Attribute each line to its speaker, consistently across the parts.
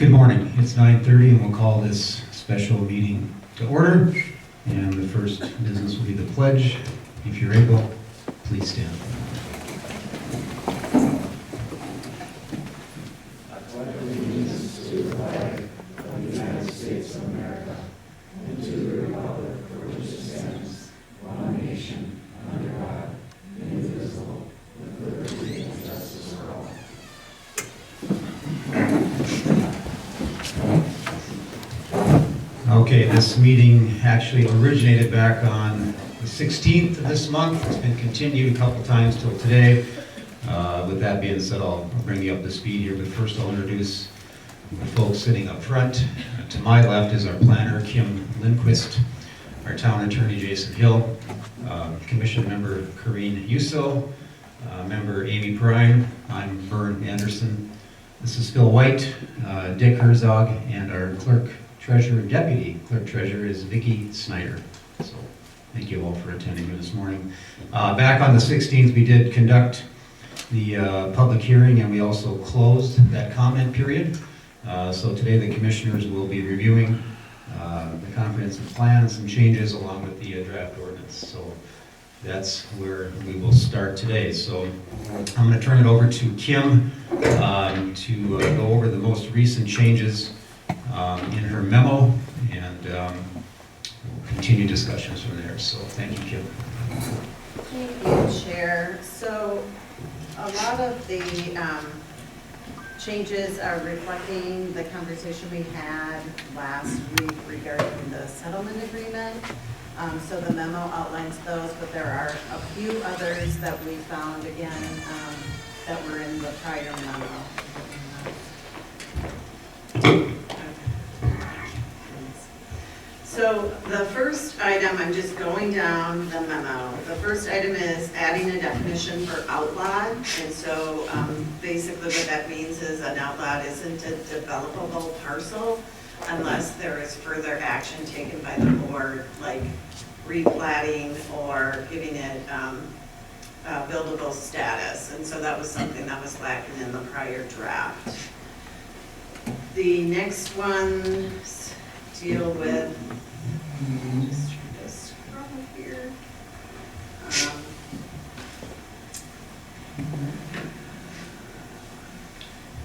Speaker 1: Good morning. It's 9:30 and we'll call this special meeting to order. And the first business will be the pledge. If you're able, please stand.
Speaker 2: I pledge allegiance to the flag of the United States of America and to the republic for which it stands, one nation, under God, indivisible, with liberty and justice for all.
Speaker 1: Okay, this meeting actually originated back on the 16th of this month. It's been continued a couple times till today. With that being said, I'll bring you up to speed here, but first I'll introduce the folks sitting up front. To my left is our planner, Kim Lindquist, our town attorney, Jason Hill, commission member, Corrine Yusso, member Amy Prime. I'm Vern Anderson. This is Phil White, Dick Herzog, and our clerk treasurer, deputy clerk treasurer is Vicki Snyder. So thank you all for attending here this morning. Back on the 16th, we did conduct the public hearing and we also closed that comment period. So today the commissioners will be reviewing the comprehensive plan and some changes along with the draft ordinance. So that's where we will start today. So I'm going to turn it over to Kim to go over the most recent changes in her memo, and we'll continue discussions from there. So thank you, Kim.
Speaker 3: Thank you, Chair. So a lot of the changes are reflecting the conversation we had last week regarding the settlement agreement. So the memo outlines those, but there are a few others that we found again that were in the prior memo. So the first item, I'm just going down the memo. The first item is adding a definition for outlot. And so basically what that means is an outlot isn't a developable parcel unless there is further action taken by the board, like replatting or giving it buildable status. And so that was something that was lacking in the prior draft. The next ones deal with, just trying to scroll here.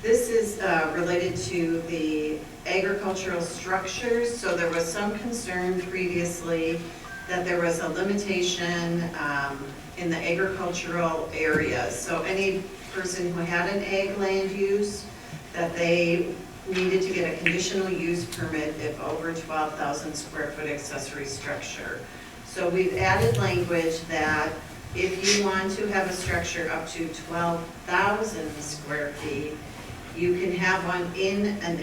Speaker 3: This is related to the agricultural structures. So there was some concern previously that there was a limitation in the agricultural areas. So any person who had an ag land use, that they needed to get a conditional use permit if over 12,000 square foot accessory structure. So we've added language that if you want to have a structure up to 12,000 square feet, you can have one in an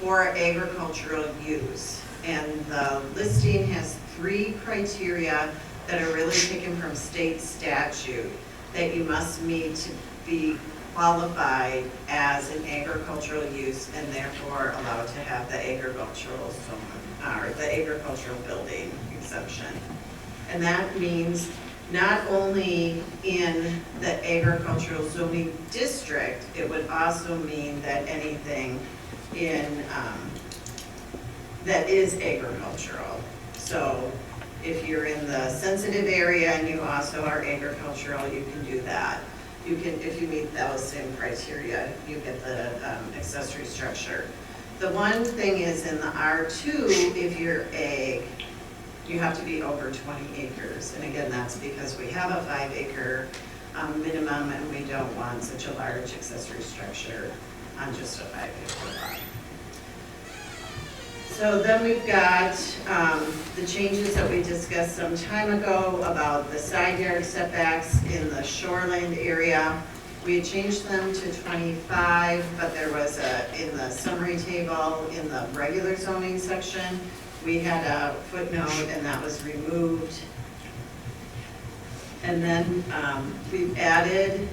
Speaker 3: for agricultural use. And the listing has 3 criteria that are really taken from state statute that you must meet to be qualified as an agricultural use and therefore allowed to have the agricultural zone, or the agricultural building exemption. And that means not only in the agricultural zoning district, it would also mean that anything in that is agricultural. So if you're in the sensitive area and you also are agricultural, you can do that. You can, if you meet those same criteria, you get the accessory structure. The one thing is in the R2, if you're ag, you have to be over 20 acres. And again, that's because we have a 5-acre minimum and we don't want such a large accessory structure on just a 5-acre lot. So then we've got the changes that we discussed some time ago about the side yard setbacks in the shoreland area. We had changed them to 25, but there was in the summary table in the regular zoning section, we had a footnote and that was removed. And then we've added,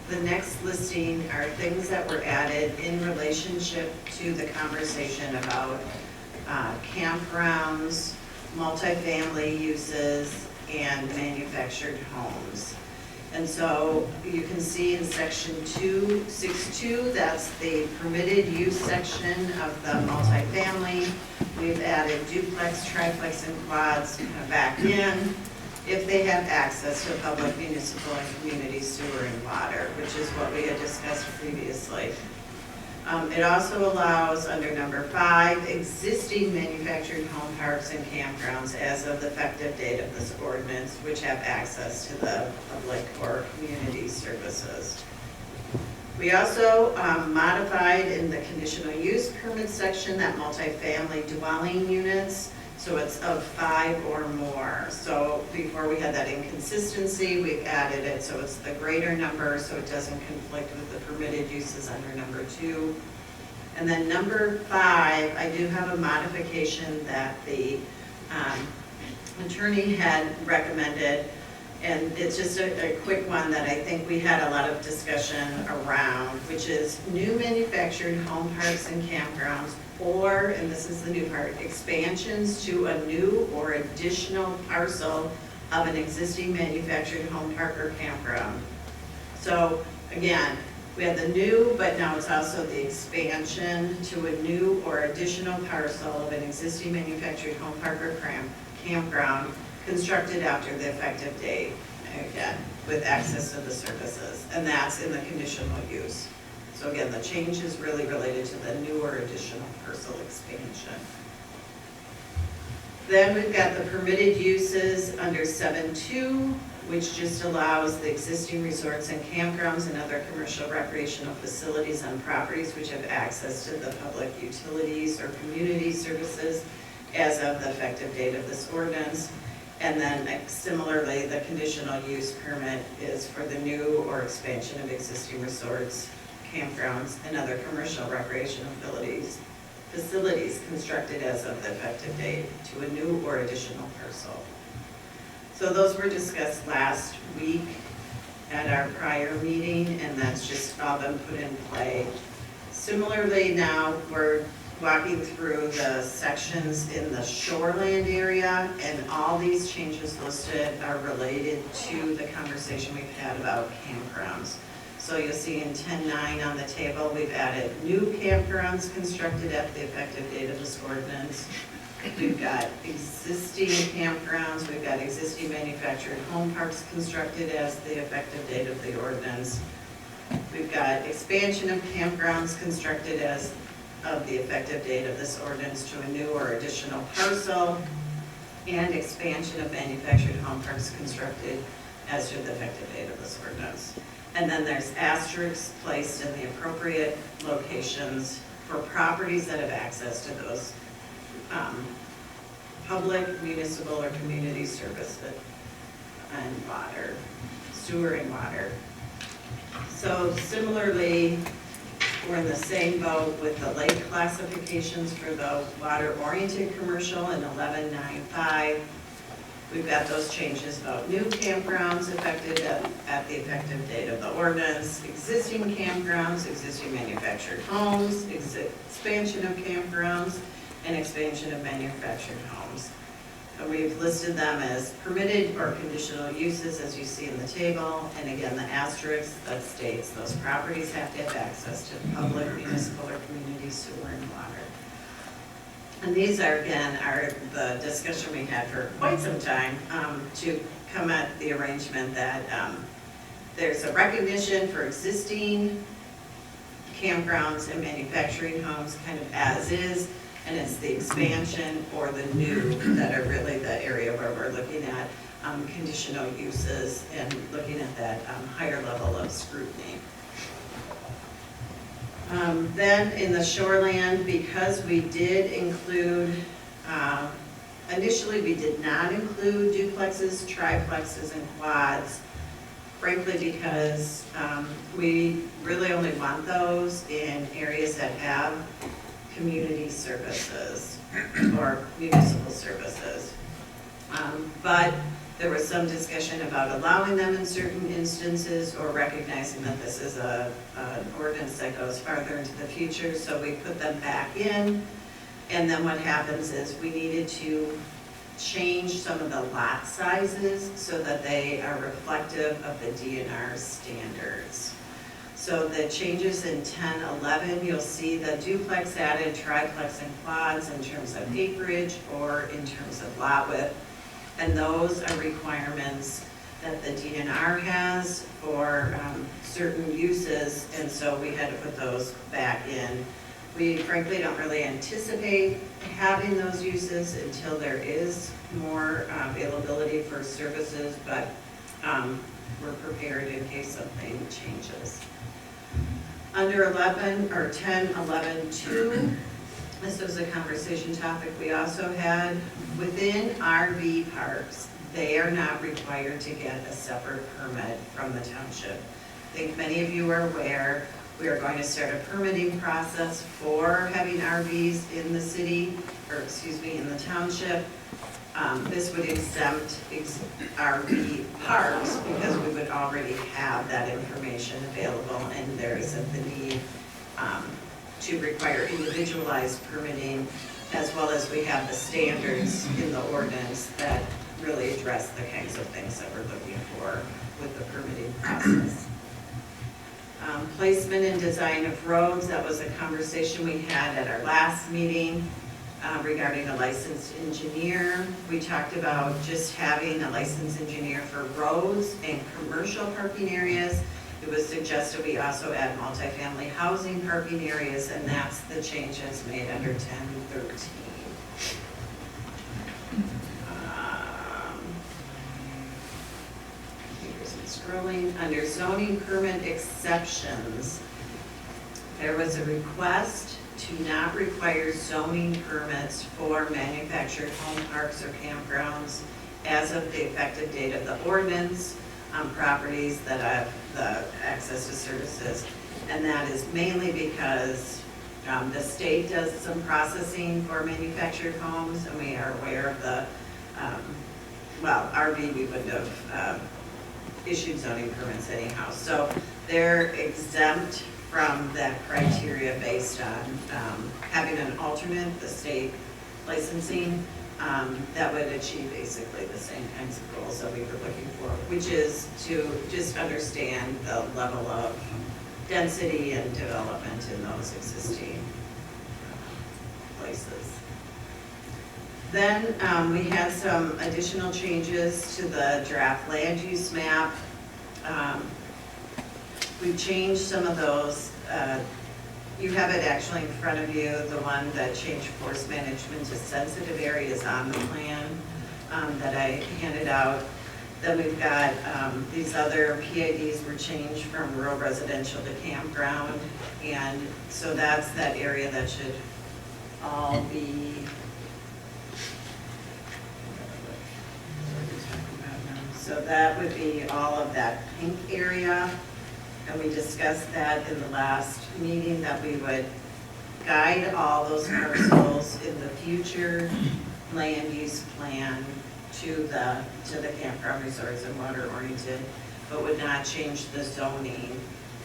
Speaker 3: the next listing are things that were added in relationship to the conversation about campgrounds, multifamily uses, and manufactured homes. And so you can see in section 262, that's the permitted use section of the multifamily. We've added duplex, triplex, and quads kind of back in if they have access to public, municipal, and community sewer and water, which is what we had discussed previously. It also allows, under number 5, existing manufactured home parks and campgrounds as of the effective date of this ordinance, which have access to the public or community services. We also modified in the conditional use permit section that multifamily dwelling units, so it's of 5 or more. So before we had that inconsistency, we've added it so it's the greater number, so it doesn't conflict with the permitted uses under number 2. And then number 5, I do have a modification that the attorney had recommended, and it's just a quick one that I think we had a lot of discussion around, which is new manufactured home parks and campgrounds, or, and this is the new part, expansions to a new or additional parcel of an existing manufactured home park or campground. So again, we have the new, but now it's also the expansion to a new or additional parcel of an existing manufactured home park or campground constructed after the effective date, again, with access to the services, and that's in the conditional use. So again, the change is really related to the new or additional parcel expansion. Then we've got the permitted uses under 7.2, which just allows the existing resorts and campgrounds and other commercial recreational facilities on properties which have access to the public utilities or community services as of the effective date of this ordinance. And then similarly, the conditional use permit is for the new or expansion of existing resorts, campgrounds, and other commercial recreational facilities constructed as of the effective date to a new or additional parcel. So those were discussed last week at our prior meeting, and that's just all been put in play. Similarly, now we're walking through the sections in the shoreland area, and all these changes listed are related to the conversation we've had about campgrounds. So you'll see in 10.9 on the table, we've added new campgrounds constructed at the effective date of this ordinance. We've got existing campgrounds, we've got existing manufactured home parks constructed as the effective date of the ordinance. We've got expansion of campgrounds constructed as of the effective date of this ordinance to a new or additional parcel, and expansion of manufactured home parks constructed as to the effective date of this ordinance. And then there's asterisks placed in the appropriate locations for properties that have access to those public, municipal, or community services and water, sewer and water. So similarly, we're in the same boat with the lake classifications for the water-oriented commercial in 11.9.5. We've got those changes about new campgrounds effective at the effective date of the ordinance, existing campgrounds, existing manufactured homes, expansion of campgrounds, and expansion of manufactured homes. And we've listed them as permitted or conditional uses, as you see in the table. And again, the asterisk that states those properties have to have access to public, municipal, or community sewer and water. And these are, again, the discussion we had for quite some time to come at the arrangement that there's a recognition for existing campgrounds and manufacturing homes kind of as is, and it's the expansion or the new that are really the area where we're looking at conditional uses and looking at that higher level of scrutiny. Then in the shoreland, because we did include, initially we did not include duplexes, triplexes, and quads, frankly because we really only want those in areas that have community services or municipal services. But there was some discussion about allowing them in certain instances or recognizing that this is an ordinance that goes farther into the future, so we put them back in. And then what happens is we needed to changed some of the lot sizes so that they are reflective of the DNR standards. So the changes in 1011, you'll see the duplex added, triplex and quads in terms of acreage or in terms of lot width. And those are requirements that the DNR has for certain uses, and so we had to put those back in. We frankly don't really anticipate having those uses until there is more availability for services, but we're prepared in case something changes. Under 11 or 10.11.2, this was a conversation topic we also had. Within RV parks, they are not required to get a separate permit from the township. I think many of you are aware, we are going to start a permitting process for having RVs in the city, or excuse me, in the township. This would exempt RV parks because we would already have that information available, and there isn't the need to require individualized permitting, as well as we have the standards in the ordinance that really address the kinds of things that we're looking for with the permitting process. Placement and design of roads, that was a conversation we had at our last meeting regarding a licensed engineer. We talked about just having a licensed engineer for roads and commercial parking areas. It was suggested we also add multifamily housing parking areas, and that's the changes made under 1013. Scrolling under zoning permit exceptions, there was a request to not require zoning permits for manufactured home parks or campgrounds as of the effective date of the ordinance on properties that have the access to services. And that is mainly because the state does some processing for manufactured homes, and we are aware of the, well, RV we wouldn't have issued zoning permits anyhow. So they're exempt from that criteria based on having an alternate, the state licensing, that would achieve basically the same kinds of goals that we were looking for, which is to just understand the level of density and development in those existing places. Then we had some additional changes to the draft land use map. We've changed some of those. You have it actually in front of you, the one that changed forest management to sensitive areas on the plan that I handed out. Then we've got these other PIDs were changed from rural residential to campground. And so that's that area that should all be so that would be all of that pink area, and we discussed that in the last meeting that we would guide all those parcels in the future land use plan to the campground resorts and water oriented, but would not change the zoning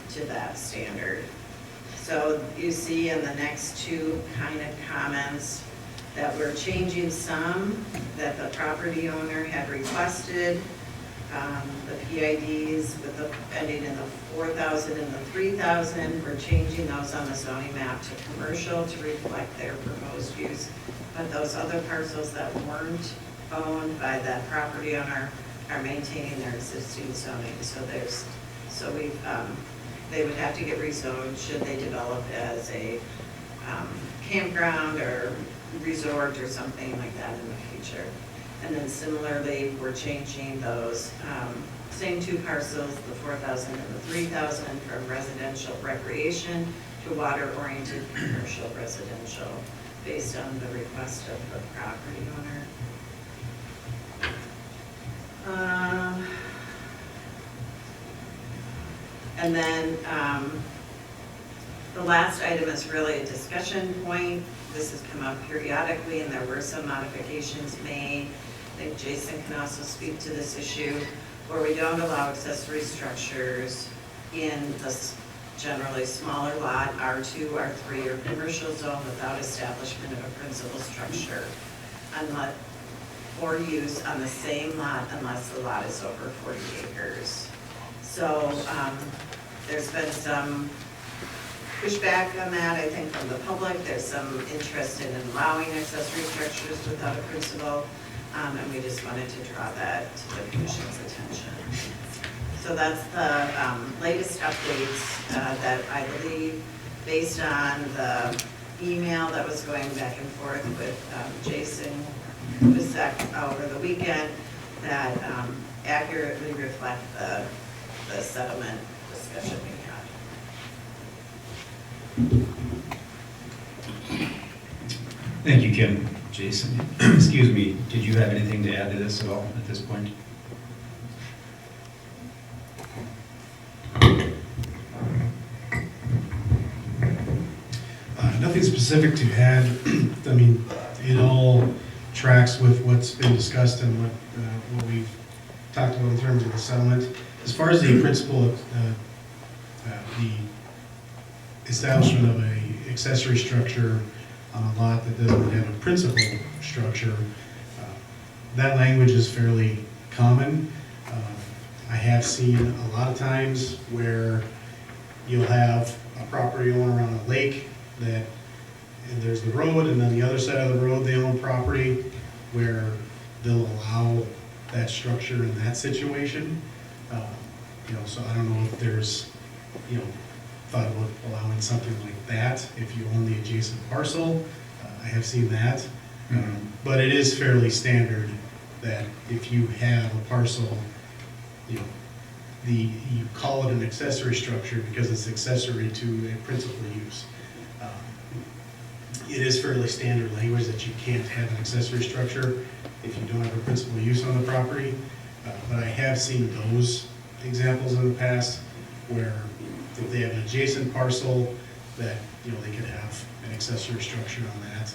Speaker 3: to that standard. So you see in the next two kind of comments that we're changing some that the property owner had requested. The PIDs with the ending in the 4,000 and the 3,000, we're changing those on the zoning map to commercial to reflect their proposed use. But those other parcels that weren't owned by that property owner are maintaining their existing zoning. So they would have to get rezoned should they develop as a campground or resort or something like that in the future. And then similarly, we're changing those same two parcels, the 4,000 and the 3,000, from residential recreation to water-oriented commercial residential, based on the request of the property owner. And then the last item is really a discussion point. This has come up periodically, and there were some modifications made. I think Jason can also speak to this issue, where we don't allow accessory structures in the generally smaller lot, R2, R3, or commercial zone without establishment of a principal structure, for use on the same lot unless the lot is over 40 acres. So there's been some pushback on that, I think, from the public. There's some interest in allowing accessory structures without a principal, and we just wanted to draw that to the commission's attention. So that's the latest updates that I believe, based on the email that was going back and forth with Jason Kubicek over the weekend, that accurately reflect the settlement discussion we had.
Speaker 1: Thank you, Kim. Jason, excuse me, did you have anything to add to this at all at this point?
Speaker 4: Nothing specific to add. I mean, it all tracks with what's been discussed and what we've talked about in terms of the settlement. As far as the principal, the establishment of a accessory structure on a lot that doesn't have a principal structure, that language is fairly common. I have seen a lot of times where you'll have a property owner on a lake that, and there's the road, and on the other side of the road they own property where they'll allow that structure in that situation. So I don't know if there's, thought about allowing something like that if you own the adjacent parcel. I have seen that. But it is fairly standard that if you have a parcel, you call it an accessory structure because it's accessory to a principal use. It is fairly standard language that you can't have an accessory structure if you don't have a principal use on the property. But I have seen those examples in the past where if they have an adjacent parcel that, they could have an accessory structure on that.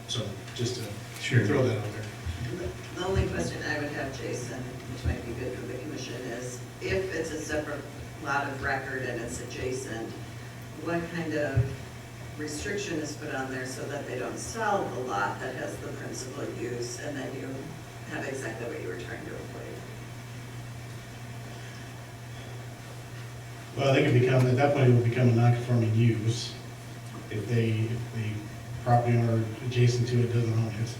Speaker 4: So just to throw that out there.
Speaker 3: The only question I would have, Jason, which might be good for the commission, is if it's a separate lot of record and it's adjacent, what kind of restriction is put on there so that they don't sell the lot that has the principal use, and then you have exactly what you were trying to avoid?
Speaker 4: Well, I think at that point, it would become a non-conforming use if the property owner adjacent to it doesn't own it.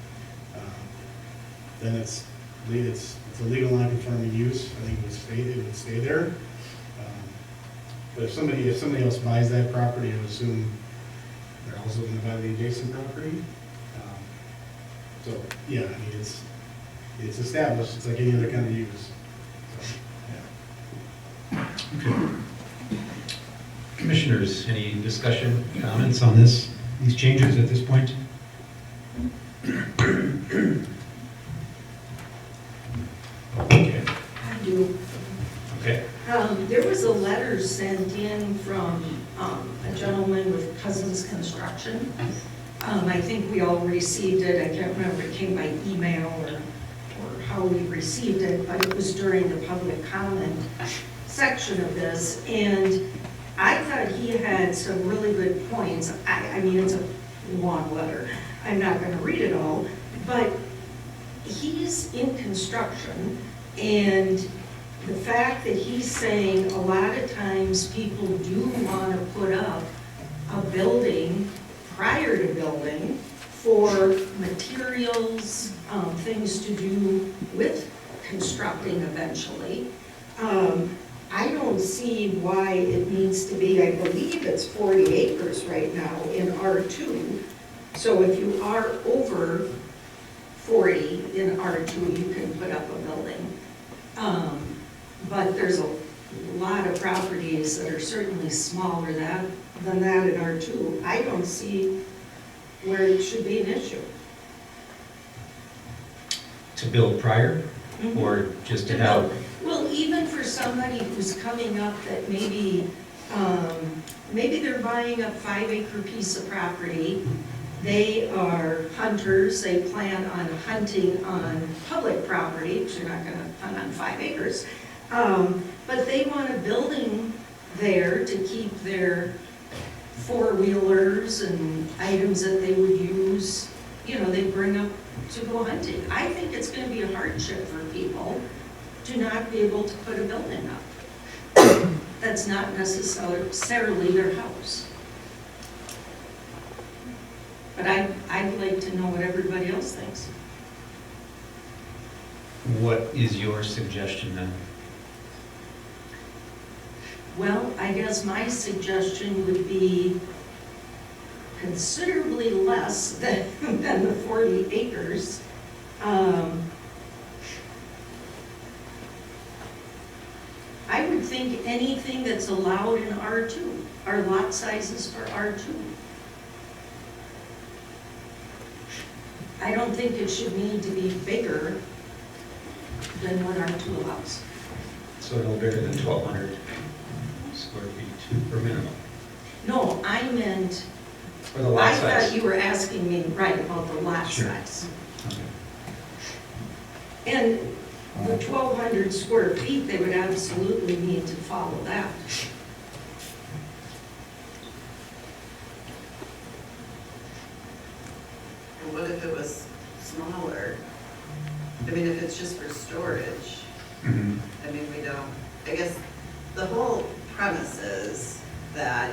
Speaker 4: Then it's a legal non-conforming use. I think it would stay there. But if somebody else buys that property, I would assume they're also going to buy the adjacent property. So yeah, I mean it's established. It's like any other kind of use. So, yeah.
Speaker 1: Okay. Commissioners, any discussion, comments on these changes at this point? Okay.
Speaker 2: I do.
Speaker 1: Okay.
Speaker 2: There was a letter sent in from a gentleman with Cousins Construction. I think we all received it. I can't remember if it came by email or how we received it, but it was during the public comment section of this. And I thought he had some really good points. I mean, it's a long letter. I'm not going to read it all, but he's in construction, and the fact that he's saying a lot of times people do want to put up a building prior to building for materials, things to do with constructing eventually. I don't see why it needs to be, I believe it's 40 acres right now in R2. So if you are over 40 in R2, you can put up a building. But there's a lot of properties that are certainly smaller than that in R2. I don't see where it should be an issue.
Speaker 1: To build prior, or just to have?
Speaker 2: Well, even for somebody who's coming up that maybe they're buying a 5-acre piece of property. They are hunters. They plan on hunting on public property, because you're not going to hunt on 5 acres. But they want a building there to keep their 4-wheelers and items that they would use they bring up to go hunting. I think it's gonna be a hardship for people to not be able to put a building up. That's not necessarily their house. But I'd like to know what everybody else thinks.
Speaker 1: What is your suggestion then?
Speaker 2: Well, I guess my suggestion would be considerably less than the 40 acres. I would think anything that's allowed in R2, our lot sizes for R2. I don't think it should need to be bigger than what R2 allows.
Speaker 1: So no bigger than 1,200 square feet per minimum.
Speaker 2: No, I meant,
Speaker 1: For the lot
Speaker 2: I
Speaker 1: size.
Speaker 2: thought you were asking me, right, about the lot
Speaker 1: Sure.
Speaker 2: size.
Speaker 1: Okay.
Speaker 2: And the 1,200 square feet, they would absolutely need to follow that.
Speaker 3: And what if it was smaller? I mean, if it's just for storage,
Speaker 1: Mhm.
Speaker 3: I mean, we don't, I guess, the whole premise is that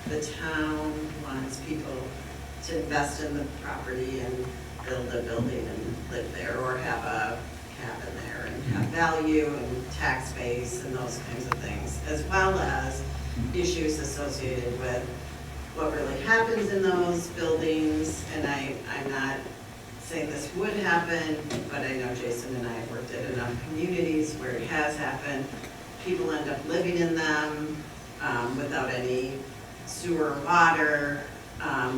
Speaker 3: the town wants people to invest in the property and build a building and live there, or have a cabin there and have value and tax base and those kinds of things, as well as issues associated with what really happens in those buildings. And I'm not saying this would happen, but I know Jason and I have worked at enough communities where it has happened. People end up living in them without any sewer or water.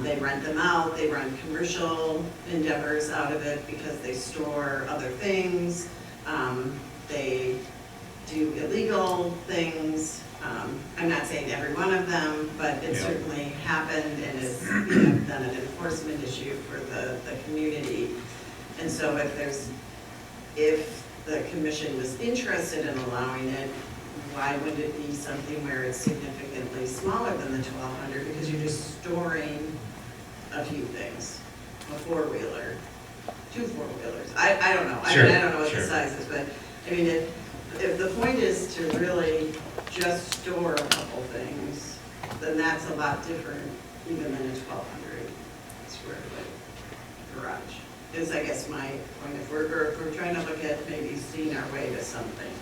Speaker 3: They rent them out, they run commercial endeavors out of it because they store other things. They do illegal things. I'm not saying every one of them, but it
Speaker 1: Yeah.
Speaker 3: certainly happened and is then an enforcement issue for the community. And so if the commission was interested in allowing it, why would it be something where it's significantly smaller than the 1,200? Because you're just storing a few things, a four-wheeler, two four-wheelers. I don't know. I
Speaker 1: Sure,
Speaker 3: mean, I don't know what
Speaker 1: sure.
Speaker 3: the size is, but, I mean, if the point is to really just store a couple things, then that's a lot different even than a 1,200 square foot garage. Is, I guess, my point. If we're trying to look at maybe seeing our way to something.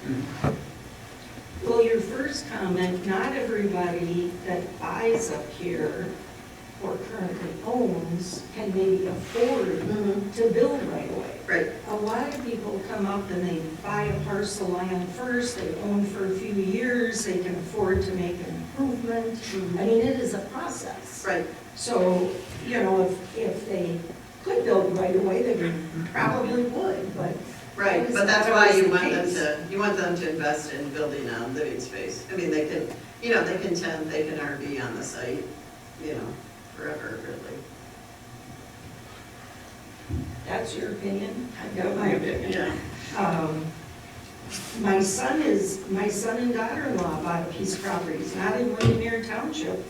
Speaker 2: Well, your first comment, not everybody that buys up here or currently owns can maybe afford to build right away.
Speaker 3: Right.
Speaker 2: A lot of people come up and they buy a parcel of land first, they own for a few years, they can afford to make an improvement. I mean, it is a process.
Speaker 3: Right.
Speaker 2: So, if they could build right away, they probably would, but.
Speaker 3: Right,
Speaker 2: that
Speaker 3: but
Speaker 2: is
Speaker 3: that's
Speaker 2: not
Speaker 3: why
Speaker 2: always
Speaker 3: you
Speaker 2: the
Speaker 3: want
Speaker 2: case.
Speaker 3: you want them to invest in building a living space. I mean, they can, they can tent, they can RV on the site, forever, really.
Speaker 2: That's your opinion, I've got my opinion.
Speaker 3: Yeah.
Speaker 2: My son and daughter-in-law bought a piece of property, it's not in Windemere Township,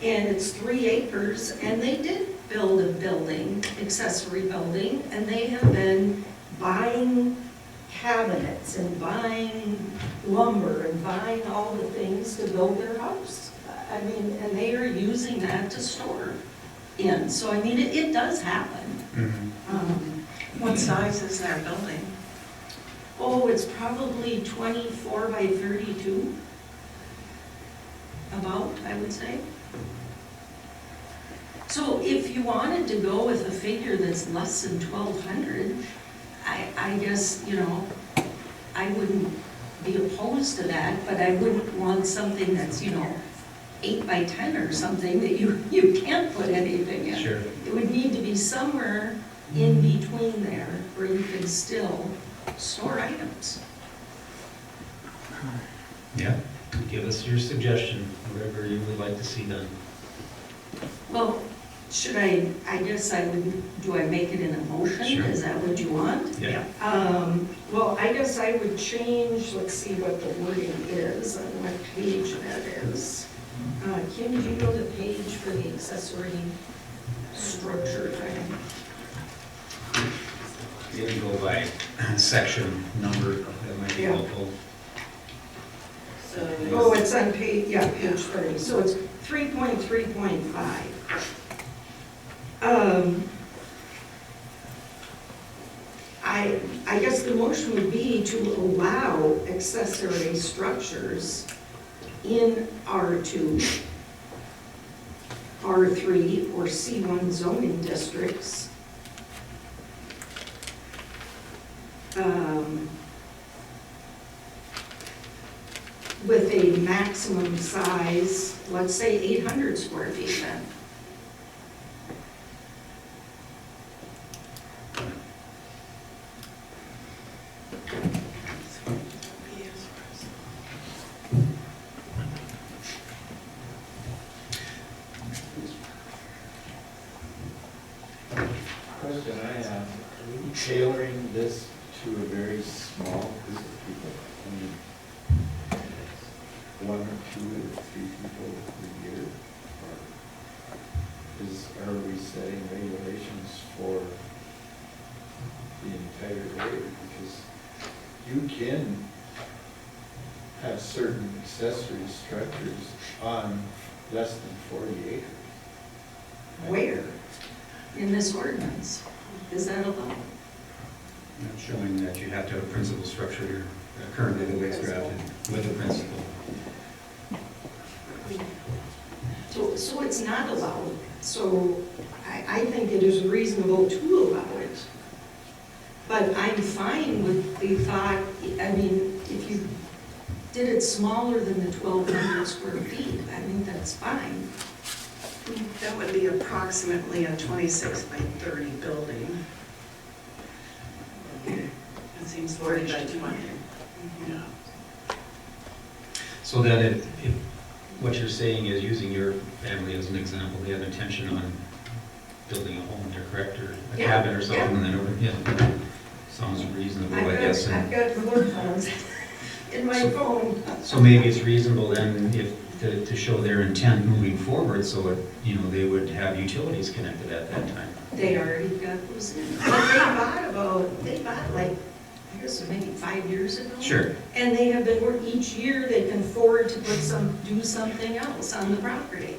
Speaker 2: and it's 3 acres, and they did build a building, accessory building, and they have been buying cabinets and buying lumber and buying all the things to build their house. I mean, and they are using that to store in, so I mean, it does happen.
Speaker 3: What size is their building?
Speaker 2: Oh, it's probably 24 by 32, about, I would say. So if you wanted to go with a figure that's less than 1,200, I guess, I wouldn't be opposed to that, but I wouldn't want something that's, 8 by 10 or something that you can't put anything in.
Speaker 1: Sure.
Speaker 2: It would need to be somewhere in between there where you can still store items.
Speaker 1: Yeah, give us your suggestion, whatever you would like to see done.
Speaker 2: Well, I guess do I make it in a motion?
Speaker 1: Sure.
Speaker 2: Is that what you want?
Speaker 1: Yeah.
Speaker 2: Well, I guess I would change, let's see what the wording is and what page that is. Kim, do you know the page for the accessory structure thing?
Speaker 1: by section number, that might be
Speaker 2: Yeah.
Speaker 1: helpful.
Speaker 3: So,
Speaker 2: Oh, it's on page 30, so it's 3.3.5. I guess the motion would be to allow accessory structures in R2, R3, or C1 zoning districts. With a maximum size, let's say 800 square feet then.
Speaker 5: Question I have, are we tailoring this to a very small group of people? I mean, one or two or three people per year? Or are we setting regulations for the entire area? Because you can have certain accessory structures on less than 40 acres.
Speaker 2: Where? In this ordinance? Is that allowed?
Speaker 1: Not showing that you have to have a principal structure here, currently the way it's drafted, with a principal.
Speaker 2: So it's not allowed. So I think it is reasonable to allow it. But I'm fine with the thought, I mean, if you did it smaller than the 1,200 square feet, I think that's fine.
Speaker 6: That would be approximately a 26 by 30 building. It seems 40 by 20. Yeah.
Speaker 1: So that if what you're saying is using your family as an example, they have intention on building a home there, correct, or a
Speaker 2: Yeah,
Speaker 1: cabin or something,
Speaker 2: yeah.
Speaker 1: and then over, yeah, sounds reasonable, I guess.
Speaker 2: I've
Speaker 1: and-
Speaker 2: got 4 phones in my phone.
Speaker 1: So maybe it's reasonable then if, to show their intent moving forward, so it, you know, they would have utilities connected at that time.
Speaker 2: They already got those in. But they bought like, I guess maybe 5 years ago.
Speaker 1: Sure.
Speaker 2: And they have been, each year they can afford to do something else on the property.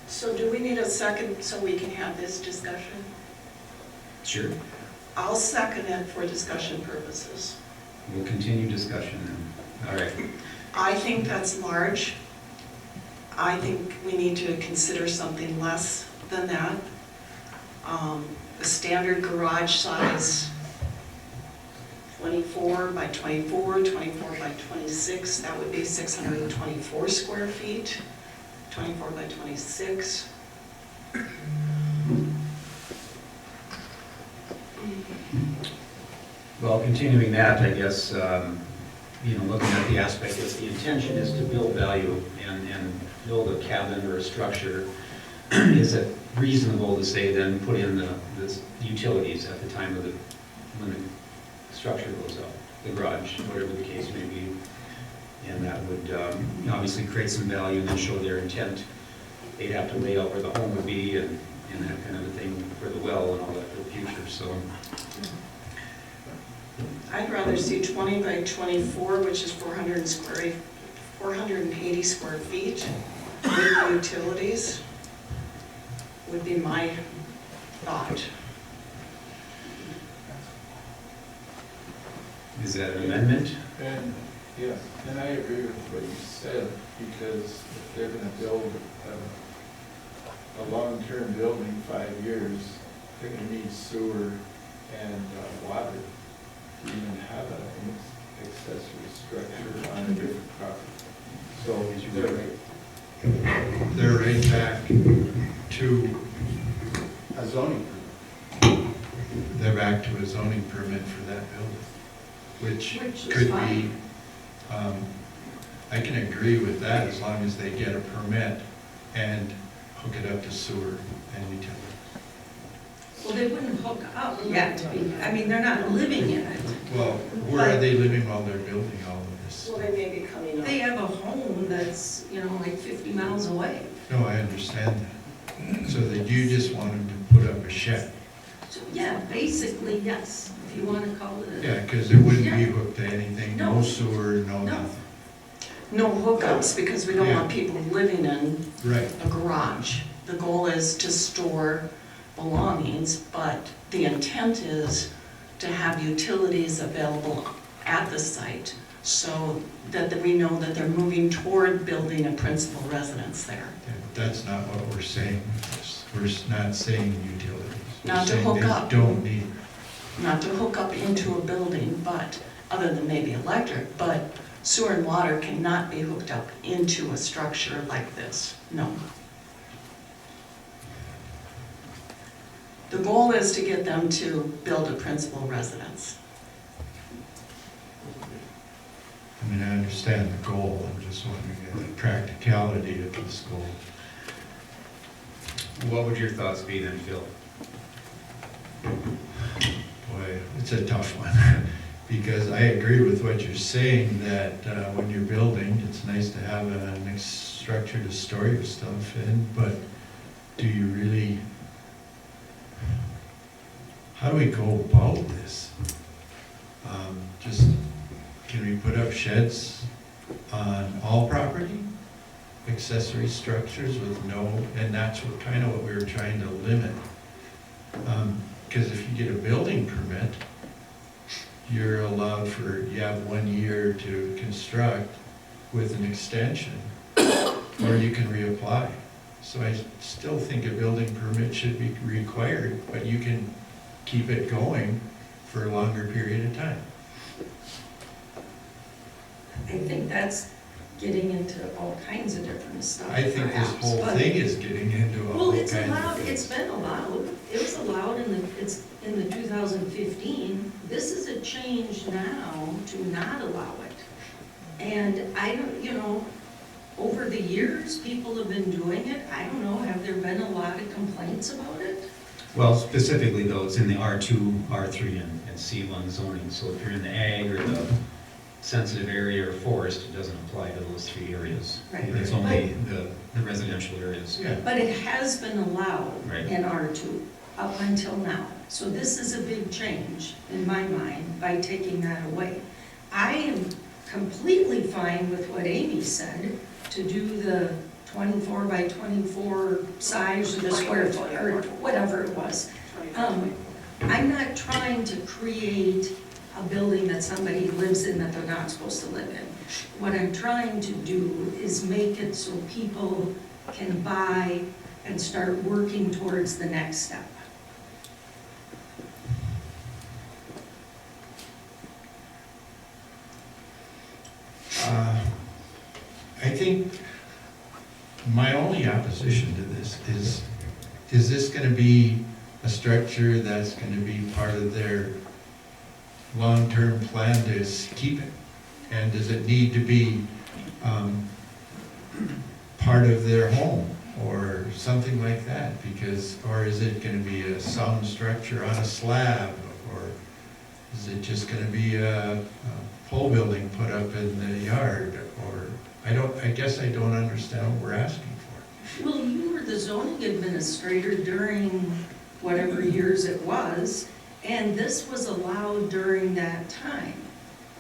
Speaker 6: So do we need a second so we can have this discussion?
Speaker 1: Sure.
Speaker 6: I'll second it for discussion purposes.
Speaker 1: We'll continue discussion then. All right.
Speaker 6: I think that's large. I think we need to consider something less than that. A standard garage size, 24 by 24, 24 by 26, that would be 624 square feet, 24 by 26.
Speaker 1: Well, continuing that, I guess, you know, looking at the aspect is the intention is to build value and build a cabin or a structure. Is it reasonable to say then put in the utilities at the time of when the structure goes up, the garage, whatever the case may be? And that would obviously create some value and then show their intent. They'd have to lay out where the home would be and that kind of a thing for the well and all that for the future, so.
Speaker 6: I'd rather see 20 by 24, which is 480 square feet with utilities, would be my thought.
Speaker 1: Is that an amendment?
Speaker 5: And, yes, and I agree with what you said, because if they're gonna build a long-term building, 5 years, they're gonna need sewer and water to even have an accessory structure on a different property. So
Speaker 7: They're right back to,
Speaker 5: a zoning permit.
Speaker 7: they're back to a zoning permit for that building, which
Speaker 2: Which is
Speaker 7: could be,
Speaker 2: fine.
Speaker 7: I can agree with that as long as they get a permit and hook it up to sewer and utilities.
Speaker 2: Well, they wouldn't hook up yet. I mean, they're not living in it.
Speaker 7: Well, where are they living while they're building all of this?
Speaker 6: Well, they may be coming up.
Speaker 2: They have a home that's, like 50 miles away.
Speaker 7: No, I understand that. So that you just want them to put up a shed.
Speaker 2: So, yeah, basically, Technically, yes, if you want to call it a.
Speaker 7: Yeah, because it wouldn't be
Speaker 2: Yeah.
Speaker 7: hooked to anything,
Speaker 2: No.
Speaker 7: no sewer, no
Speaker 2: No.
Speaker 7: nothing.
Speaker 6: No hookups, because we don't
Speaker 7: Yeah.
Speaker 6: want people living in
Speaker 7: Right.
Speaker 6: a garage. The goal is to store belongings, but the intent is to have utilities available at the site so that we know that they're moving toward building a principal residence there.
Speaker 7: Yeah, but that's not what we're saying. We're not saying utilities. We're
Speaker 6: Not to
Speaker 7: saying
Speaker 6: hook
Speaker 7: they
Speaker 6: up.
Speaker 7: don't need,
Speaker 6: Not to hook up into a building, but, other than maybe electric, but sewer and water cannot be hooked up into a structure like this, no. The goal is to get them to build a principal residence.
Speaker 7: I mean, I understand the goal, I'm just wondering the practicality of this goal.
Speaker 1: What would your thoughts be then, Phil?
Speaker 7: Boy, it's a tough one, because I agree with what you're saying, that when you're building, it's nice to have a next structure to store your stuff in, but do you really, how do we go about this? Just, can we put up sheds on all property? Accessory structures with no, and that's what, kind of what we were trying to limit. Because if you get a building permit, you're allowed for, you have 1 year to construct with an extension, or you can reapply. So I still think a building permit should be required, but you can keep it going for a longer period of time.
Speaker 2: I think that's getting into all kinds of different stuff.
Speaker 7: I think this
Speaker 2: perhaps,
Speaker 7: whole
Speaker 2: but-
Speaker 7: thing is getting into all
Speaker 2: Well,
Speaker 7: kinds
Speaker 2: it's
Speaker 7: of
Speaker 2: allowed,
Speaker 7: things.
Speaker 2: it's been allowed, it was allowed it's in the 2015. This is a change now to not allow it. And I don't, over the years, people have been doing it. I don't know, have there been a lot of complaints about it?
Speaker 1: Well, specifically though, it's in the R2, R3, and C1 zoning, so if you're in the ag or the sensitive area or forest, it doesn't apply to those three areas.
Speaker 2: Right.
Speaker 1: It's only the residential areas.
Speaker 7: Yeah,
Speaker 2: But it has been allowed
Speaker 1: Right.
Speaker 2: in R2 up until now. So this is a big change in my mind by taking that away. I am completely fine with what Amy said, to do the 24 by 24 size or the square foot, or whatever it was. I'm not trying to create a building that somebody lives in that they're not supposed to live in. What I'm trying to do is make it so people can buy and start working towards the next step.
Speaker 7: I think my only opposition to this is this gonna be a structure that's gonna be part of their long-term plan to keep it? And does it need to be part of their home or something like that? Because, or is it gonna be a sound structure on a slab? Or is it just gonna be a pole building put up in the yard? Or, I guess I don't understand what we're asking for.
Speaker 2: Well, you were the zoning administrator during whatever years it was, and this was allowed during that time.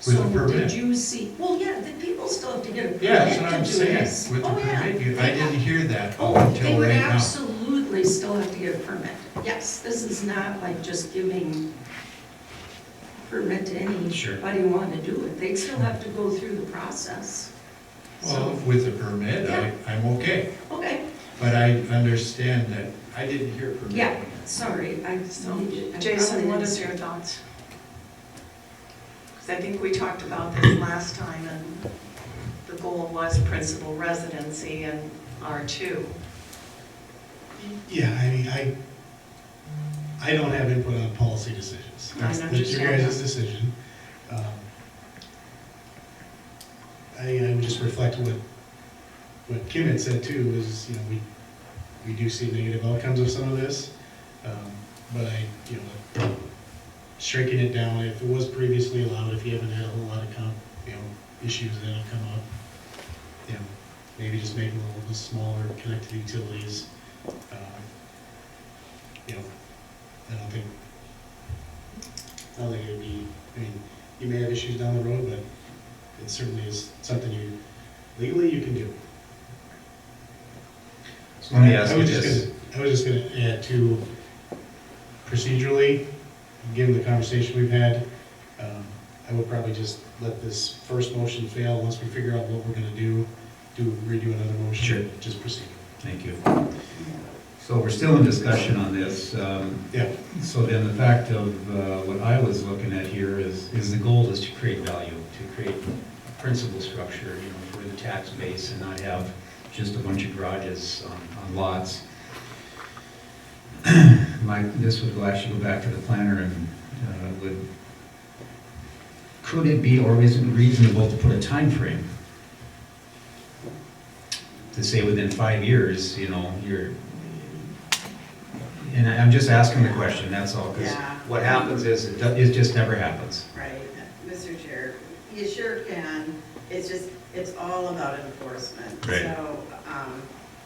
Speaker 7: With a
Speaker 2: So
Speaker 7: permit.
Speaker 2: did you see, well, yeah, the people still have to get a permit
Speaker 7: Yeah, that's what
Speaker 2: to
Speaker 7: I'm
Speaker 2: do
Speaker 7: saying,
Speaker 2: this.
Speaker 7: with the
Speaker 2: Oh, yeah.
Speaker 7: permit, I didn't hear that
Speaker 2: Oh,
Speaker 7: up
Speaker 2: they
Speaker 7: until
Speaker 2: would
Speaker 7: right now.
Speaker 2: absolutely still have to get a permit. Yes, this is not like just giving permit to
Speaker 1: Sure.
Speaker 2: anybody who want to do it. They'd still have to go through the process.
Speaker 7: Well,
Speaker 2: So,
Speaker 7: with a permit,
Speaker 2: Yeah.
Speaker 7: I'm okay,
Speaker 2: okay,
Speaker 7: but I understand that, I didn't hear permit.
Speaker 2: yeah, sorry, I
Speaker 6: Jason, what
Speaker 2: probably
Speaker 6: is
Speaker 2: didn't-
Speaker 6: your thoughts? Because I think we talked about this last time, and the goal was principal residency in R2.
Speaker 4: Yeah, I mean, I don't have input on policy decisions.
Speaker 6: I
Speaker 4: That's
Speaker 6: understand
Speaker 4: your guys'
Speaker 6: that.
Speaker 4: decision. I would just reflect what Kim had said too, is, we do see negative outcomes of some of this. But shrinking it down, if it was previously allowed, if you haven't had a whole lot of issues that have come up, maybe just make them a little bit smaller, connected utilities. I don't think, I don't think it'd be, I mean, you may have issues down the road, but it certainly is something legally you can do.
Speaker 1: So let me ask
Speaker 4: I
Speaker 1: you
Speaker 4: was just
Speaker 1: this.
Speaker 4: I was just gonna add to, procedurally, given the conversation we've had, I would probably just let this first motion fail. Once we figure out what we're gonna redo another motion.
Speaker 1: Sure.
Speaker 4: Just proceed.
Speaker 1: Thank you. So we're still in discussion on this.
Speaker 4: Yeah.
Speaker 1: So then the fact of what I was looking at here is the goal is to create value, to create a principal structure, you know, for the tax base and not have just a bunch of garages on lots. This would actually go back to the planner and could it be or is it reasonable to put a time frame? To say within 5 years, you know, and I'm just asking the question, that's all, because
Speaker 3: Yeah.
Speaker 1: what happens is, it just never happens.
Speaker 3: Right, Mr. Chair, you sure can, it's all about enforcement.
Speaker 1: Right.
Speaker 3: So,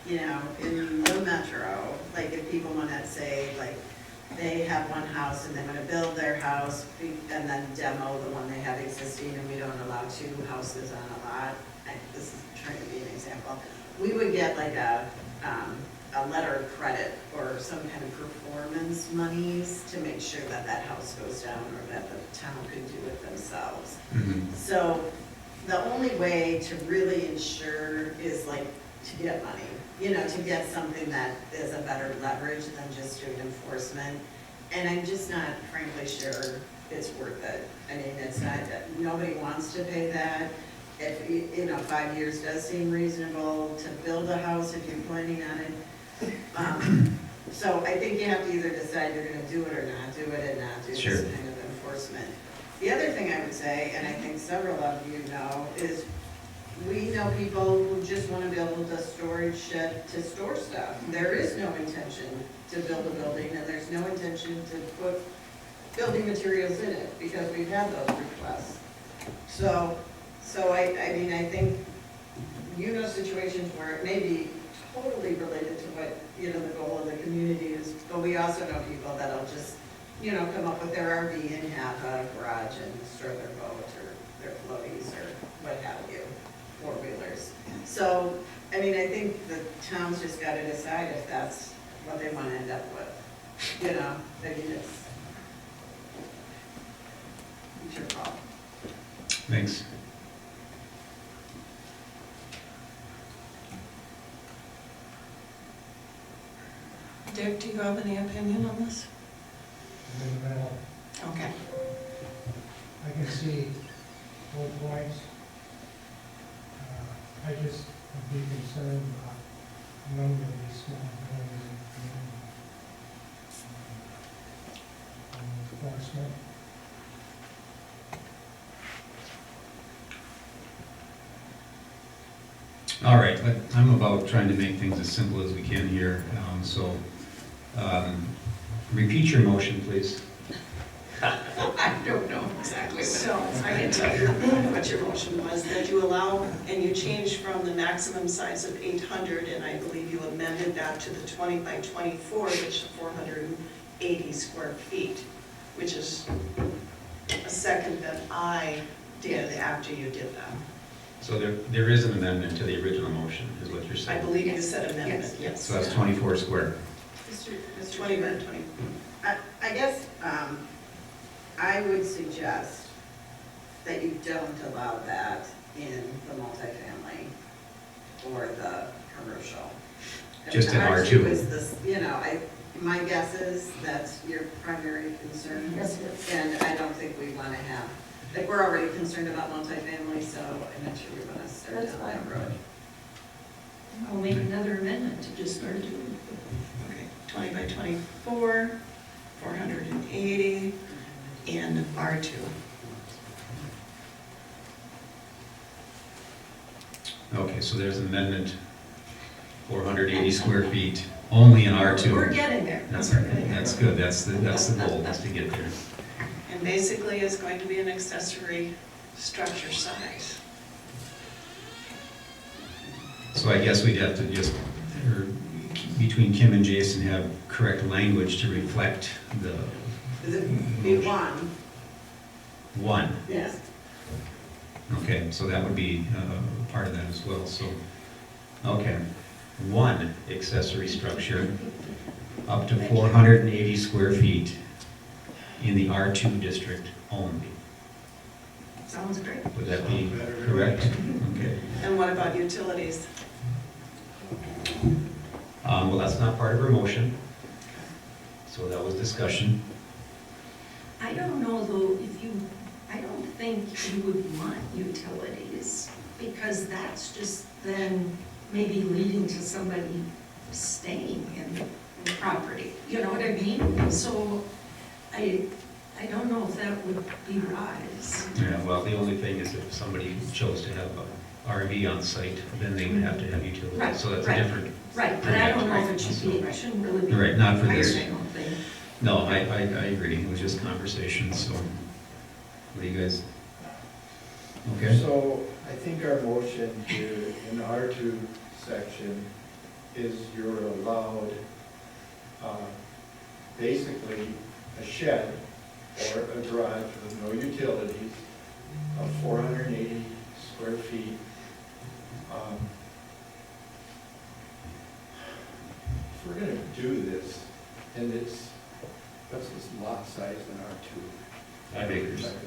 Speaker 3: you know, in the metro, like if people want to say, like, they have one house and they want to build their house and then demo the one they have existing, and we don't allow 2 houses on a lot, this is trying to be an example, we would get like a letter of credit or some kind of performance monies to make sure that that house goes down or that the town could do it themselves.
Speaker 1: Mhm.
Speaker 3: So the only way to really ensure is like to get money, you know, to get something that is a better leverage than just doing enforcement. And I'm just not frankly sure it's worth it. I mean, it's not, nobody wants to pay that. If, you know, 5 years does seem reasonable to build a house if you're planning on it. So I think you have to either decide you're gonna do it or not do it and not do this
Speaker 1: Sure.
Speaker 3: kind of enforcement. The other thing I would say, and I think several of you know, is we know people who just wanna build a storage shed to store stuff. There is no intention to build a building, and there's no intention to put building materials in it, because we've had those requests. So I mean, I think, you know, situations where it may be totally related to what, you know, the goal of the community is, but we also know people that'll just, you know, come up with their RV and have a garage and store their boat or their floaties or what have you, 4-wheelers. So, I mean, I think the town's just gotta decide if that's what they wanna end up with, you know, I mean, it's your call.
Speaker 1: Thanks.
Speaker 6: Dick, do you have any opinion on this? Okay.
Speaker 2: I can see both points. I just would be concerned about a number of these small buildings in the community. Enforcement.
Speaker 1: All right, I'm about trying to make things as simple as we can here, repeat your motion, please.
Speaker 6: I don't know exactly. So I can tell you what your motion was, that you allow, and you changed from the maximum size of 800, and I believe you amended that to the 20 by 24, which is 480 square feet, which is a second that I did after you did that.
Speaker 1: So there is an amendment to the original motion, is what you're
Speaker 6: I
Speaker 1: saying?
Speaker 6: believe you said amendment, yes.
Speaker 1: So that's 24 square.
Speaker 3: Mr.
Speaker 6: 20 by
Speaker 3: Chairman,
Speaker 6: 20.
Speaker 3: I guess I would suggest that you don't allow that in the multifamily or the commercial.
Speaker 1: Just in
Speaker 3: R2
Speaker 1: R2.
Speaker 3: is this, you know, my guess is that's your primary concern. And I don't think we want to have, like, we're already concerned about multifamily, so I'm not sure we want to start
Speaker 8: That's
Speaker 3: down that
Speaker 8: fine.
Speaker 3: road.
Speaker 8: I'll make another amendment to just start doing.
Speaker 6: Okay, 20 by 24, 480, and R2.
Speaker 1: Okay, so there's an amendment, 480 square feet, only in R2.
Speaker 6: We're getting there.
Speaker 1: That's
Speaker 6: We're getting there.
Speaker 1: That's good, that's the goal, is to get there.
Speaker 6: And basically it's going to be an accessory structure size.
Speaker 1: So I guess we'd have to just, or between Kim and Jason, have correct language to reflect the,
Speaker 3: Is it B1?
Speaker 1: One.
Speaker 3: Yes.
Speaker 1: Okay, so that would be part of that as well, so, okay. One accessory structure up to 480 square feet in the R2 district only.
Speaker 8: Sounds great.
Speaker 1: Would that be correct? Okay.
Speaker 6: And what about utilities?
Speaker 1: Well, that's not part of her motion, so that was discussion.
Speaker 8: I don't know though, I don't think you would want utilities, because that's just then maybe leading to somebody staying in the property, you know what I mean? So I don't know if that would be wise.
Speaker 1: Yeah, well, the only thing is if somebody chose to have a RV on site, then they would have to have
Speaker 8: Right,
Speaker 1: utilities, so that's a
Speaker 8: right.
Speaker 1: different.
Speaker 8: Right, but I don't know if it should be, it shouldn't really be.
Speaker 1: Right, not for
Speaker 8: I
Speaker 1: this.
Speaker 8: don't think.
Speaker 1: No, I agree, it was just conversation, so, what do you guys? Okay,
Speaker 5: So I think our motion here in the R2 section is you're allowed, basically, a shed or a garage with no utilities of 480 square feet. If we're gonna do this, and it's, what's this lot size in R2?
Speaker 1: 5 acres.
Speaker 5: 5 acres.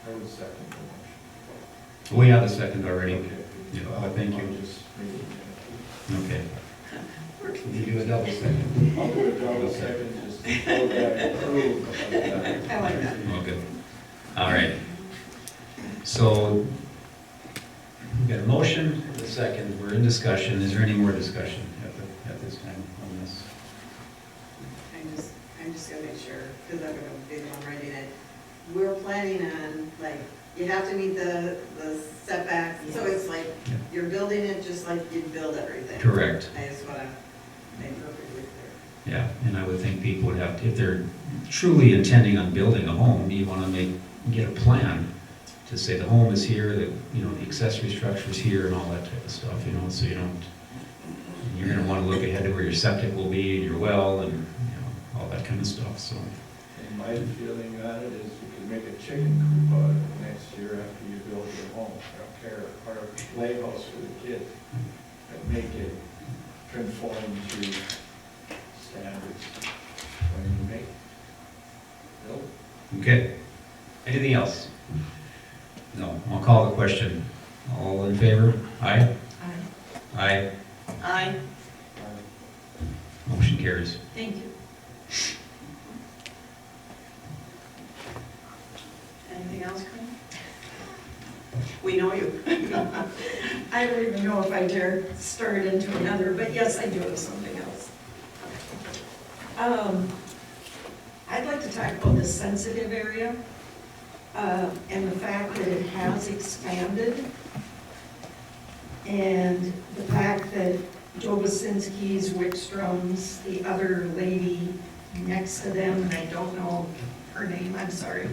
Speaker 5: I would second the motion.
Speaker 1: We have a second already.
Speaker 5: Okay.
Speaker 1: Yeah, thank you.
Speaker 5: I'll just read it.
Speaker 1: Okay.
Speaker 6: We're
Speaker 1: You do a double second.
Speaker 5: I'll do a double second, just so that I approve of that.
Speaker 8: I like that.
Speaker 1: Okay. All right. So, we've got a motion, a second, we're in discussion. Is there any more discussion at this time on this?
Speaker 3: I'm just gonna make sure, because I'm gonna be the one writing it. We're planning on, like, you have to meet the setbacks, so it's like,
Speaker 1: Yeah.
Speaker 3: you're building it just like you'd build everything.
Speaker 1: Correct.
Speaker 3: I just wanna make perfectly clear.
Speaker 1: Yeah, and I would think people would have to, if they're truly intending on building a home, you want to get a plan to say the home is here, the accessory structure's here and all that type of stuff, so you don't, you're gonna want to look ahead to where your septic will be and your well and, all that kind of stuff, so.
Speaker 5: And my feeling on it is you could make a chicken coop out of it next year after you build your home, I don't care, or a playhouse for the kids, and make it conform to standards when you make, build.
Speaker 1: Okay. Anything else? No. I'll call the question. All in favor? Aye? Aye.
Speaker 6: Aye.
Speaker 1: Motion carries.
Speaker 8: Thank you.
Speaker 6: Anything else, Corinne? We know you.
Speaker 8: I don't even know if I dare start into another, but yes, I do have something else. I'd like to talk about the sensitive area, and the fact that it has expanded, and the fact that Joe Basinski's, Wickstrom's, the other lady next to them, and I don't know her name, I'm sorry,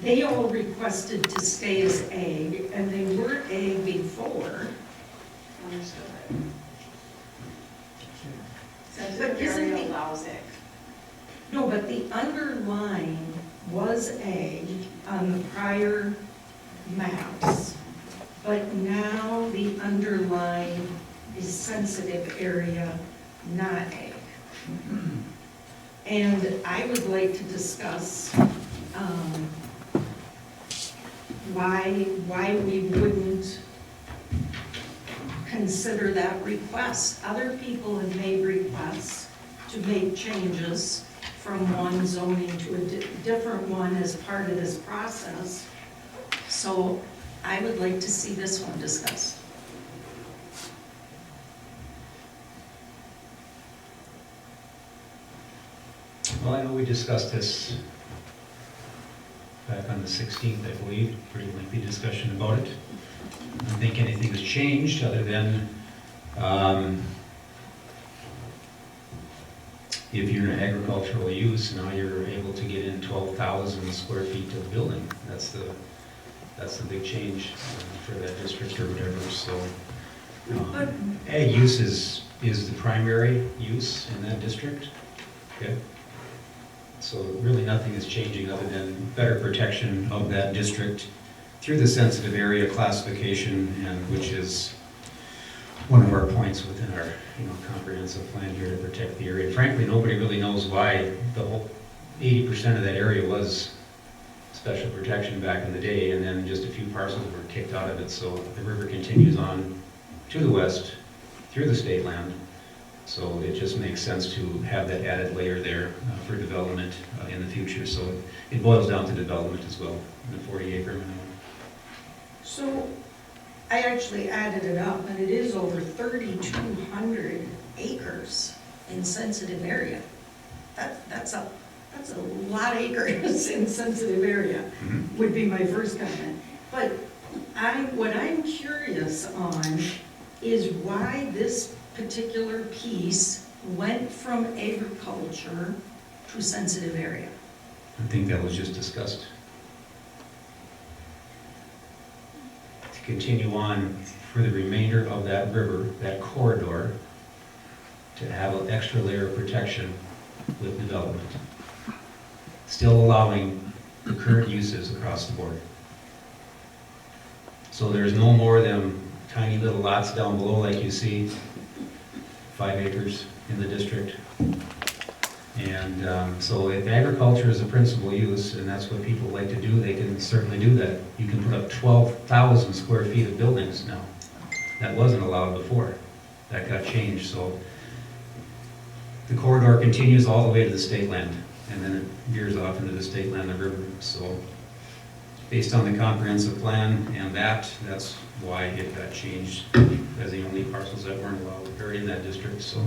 Speaker 8: they all requested to stay as ag, and they were ag before. But isn't
Speaker 3: Area
Speaker 8: the-
Speaker 3: allows it.
Speaker 8: No, but the underline was ag on the prior maps, but now the underline is sensitive area, not ag. And I would like to discuss why we wouldn't consider that request. Other people have made requests to make changes from one zoning to a different one as part of this process. So I would like to see this one discussed.
Speaker 1: Well, I know we discussed this back on the 16th, I believe, pretty lengthy discussion about it. I don't think anything has changed other than if you're in agricultural use, now you're able to get in 12,000 square feet to the building. That's the big change for that district or whatever, so.
Speaker 8: But,
Speaker 1: Ag use is the primary use in that district, okay? So really nothing is changing other than better protection of that district through the sensitive area classification, and which is one of our points within our, comprehensive plan here to protect the area. Frankly, nobody really knows why the whole 80% of that area was special protection back in the day, and then just a few parcels were kicked out of it. So the river continues on to the west through the state land. So it just makes sense to have that added layer there for development in the future. So it boils down to development as well, in the 40-acre minimum.
Speaker 8: so I actually added it up, and it is over 3,200 acres in sensitive area. That's a lot of acres in sensitive area, would be my first comment. But what I'm curious on is why this particular piece went from agriculture to sensitive area.
Speaker 1: I think that was just discussed. To continue on for the remainder of that river, that corridor, to have an extra layer of protection with development. Still allowing the current uses across the board. So there's no more than tiny little lots down below like you see, 5 acres in the district. And so if agriculture is a principal use, and that's what people like to do, they can certainly do that. You can put up 12,000 square feet of buildings now. That wasn't allowed before. That got changed, so the corridor continues all the way to the state land, and then it veers off into the state land, the river. So based on the comprehensive plan and that's why it got changed as the only parcels that weren't allowed are in that district, so.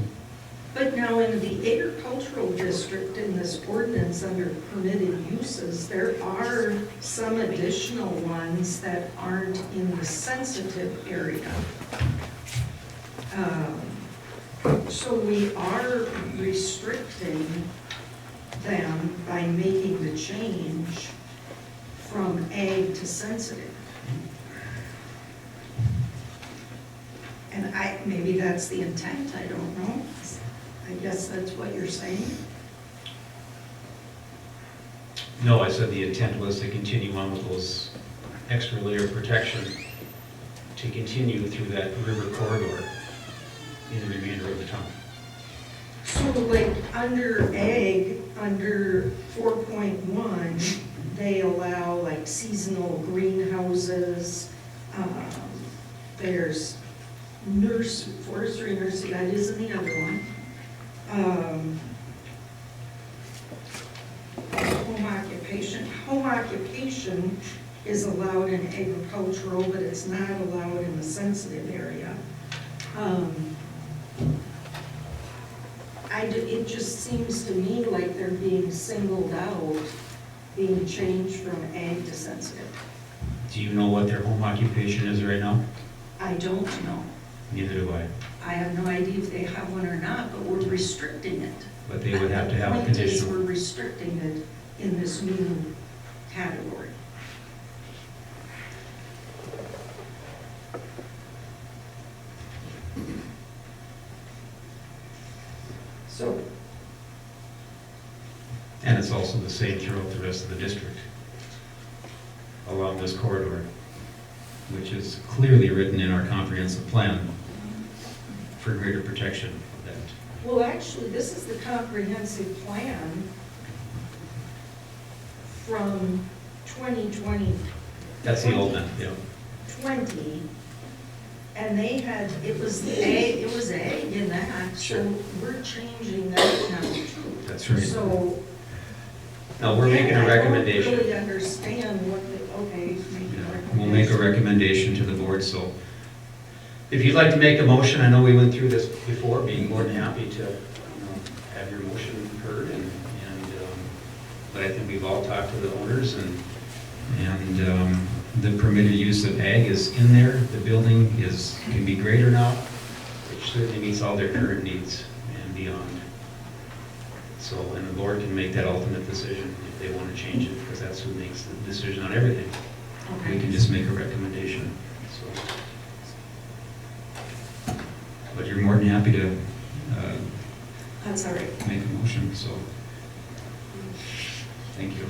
Speaker 8: But now in the agricultural district, in this ordinance under permitted uses, there are some additional ones that aren't in the sensitive area. So we are restricting them by making the change from ag to sensitive. And maybe that's the intent, I don't know. I guess that's what you're saying?
Speaker 1: No, I said the intent was to continue on with those extra layer of protection to continue through that river corridor in the remainder of the town.
Speaker 8: So like under ag, under 4.1, they allow like seasonal greenhouses. There's forestry nursing, that isn't the other one. Home occupation. Home occupation is allowed in agricultural, but it's not allowed in the sensitive area. It just seems to me like they're being singled out, being changed from ag to sensitive.
Speaker 1: Do you know what their home occupation is right now?
Speaker 8: I don't know.
Speaker 1: Neither do I.
Speaker 8: I have no idea if they have one or not, but we're restricting it.
Speaker 1: But they would have to have a
Speaker 8: The point is,
Speaker 1: conditional.
Speaker 8: we're restricting it in this new category. So,
Speaker 1: And it's also the same throughout the rest of the district along this corridor, which is clearly written in our comprehensive plan for greater protection of that.
Speaker 8: well, actually, this is the comprehensive plan from 2020.
Speaker 1: That's the old one, yeah.
Speaker 8: 20, and they had, it was ag in that,
Speaker 1: Sure.
Speaker 8: so we're changing that now too.
Speaker 1: That's right.
Speaker 8: So.
Speaker 1: Now, we're making a
Speaker 8: I
Speaker 1: recommendation.
Speaker 8: don't really understand what
Speaker 1: Yeah, we'll make a recommendation to the board, so if you'd like to make a motion, I know we went through this before, being more than happy to, have your motion heard, but I think we've all talked to the owners, and the permitted use of ag is in there, the building can be greater now, which certainly meets all their current needs and beyond. So, and the board can make that ultimate decision if they want to change it, because that's who makes the decision on everything. We can just make a recommendation, so. than happy to
Speaker 8: That's all right.
Speaker 1: make a motion, so. Thank you.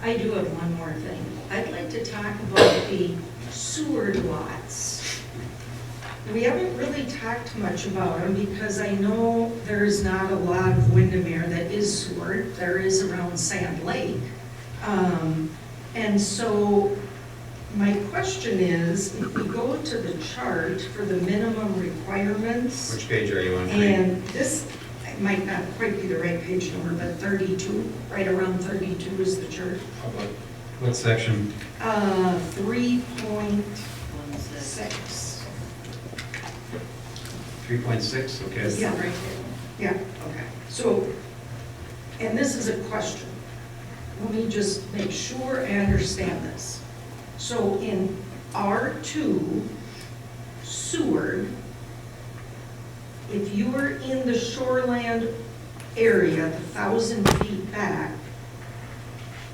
Speaker 8: I do have one more thing. I'd like to talk about the sewer lots. We haven't really talked much about them because I know there's not a lot of Windemere that is sewered. There is around Sand Lake. And so my question is, if we go to the chart for the minimum requirements,
Speaker 1: Which page are you on?
Speaker 8: and this might not quite be the right page number, but 32, right around 32 is the chart.
Speaker 1: What section?
Speaker 8: 3.6.
Speaker 1: 3.6, okay.
Speaker 8: Yeah, right there. Yeah, okay. So, and this is a question. Let me just make sure I understand this. So in R2 Seward, if you were in the shoreland area, the 1,000 feet back,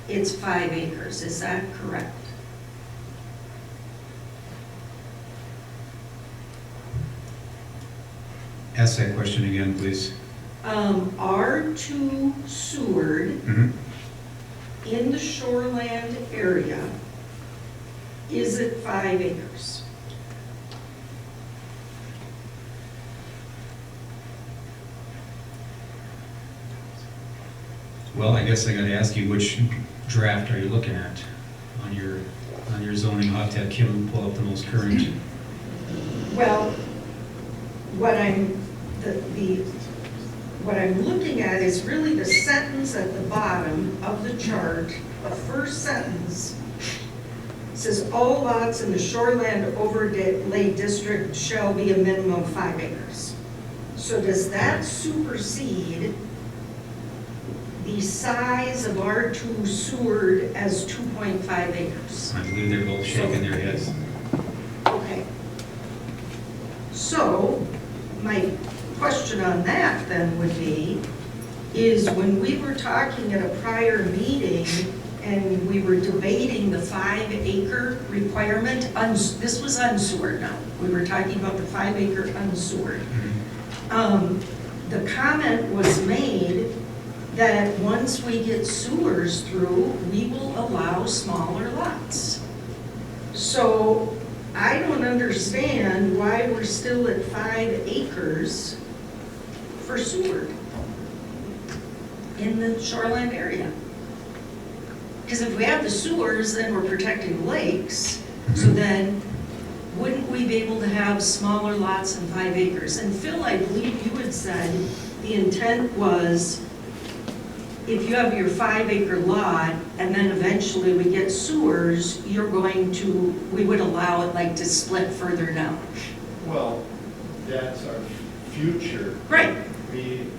Speaker 8: it's 5 acres, is that correct?
Speaker 1: Ask that question again, please.
Speaker 8: R2 Seward,
Speaker 1: Mhm.
Speaker 8: in the shoreland area, is it 5 acres?
Speaker 1: Well, I guess I gotta ask you, which draft are you looking at on your zoning? I'll have to have Kim pull up the most current.
Speaker 8: Well, what I'm, what I'm looking at is really the sentence at the bottom of the chart. The first sentence says, all lots in the shoreland overlay district shall be a minimum of 5 acres. So does that supersede the size of R2 Seward as 2.5 acres?
Speaker 1: I believe they're both shaking their heads.
Speaker 8: Okay. So, my question on that then would be, is when we were talking at a prior meeting and we were debating the 5 acre requirement, this was unsewered now. We were talking about the 5 acre unsewered. The comment was made that once we get sewers through, we will allow smaller lots. So I don't understand why we're still at 5 acres for sewer in the shoreline area. Because if we have the sewers, then we're protecting lakes, so then wouldn't we be able to have smaller lots than 5 acres? And Phil, I believe you had said the intent was if you have your 5 acre lot and then eventually we get sewers, you're going to, we would allow it like to split further down.
Speaker 5: Well, that's our future.
Speaker 8: Right,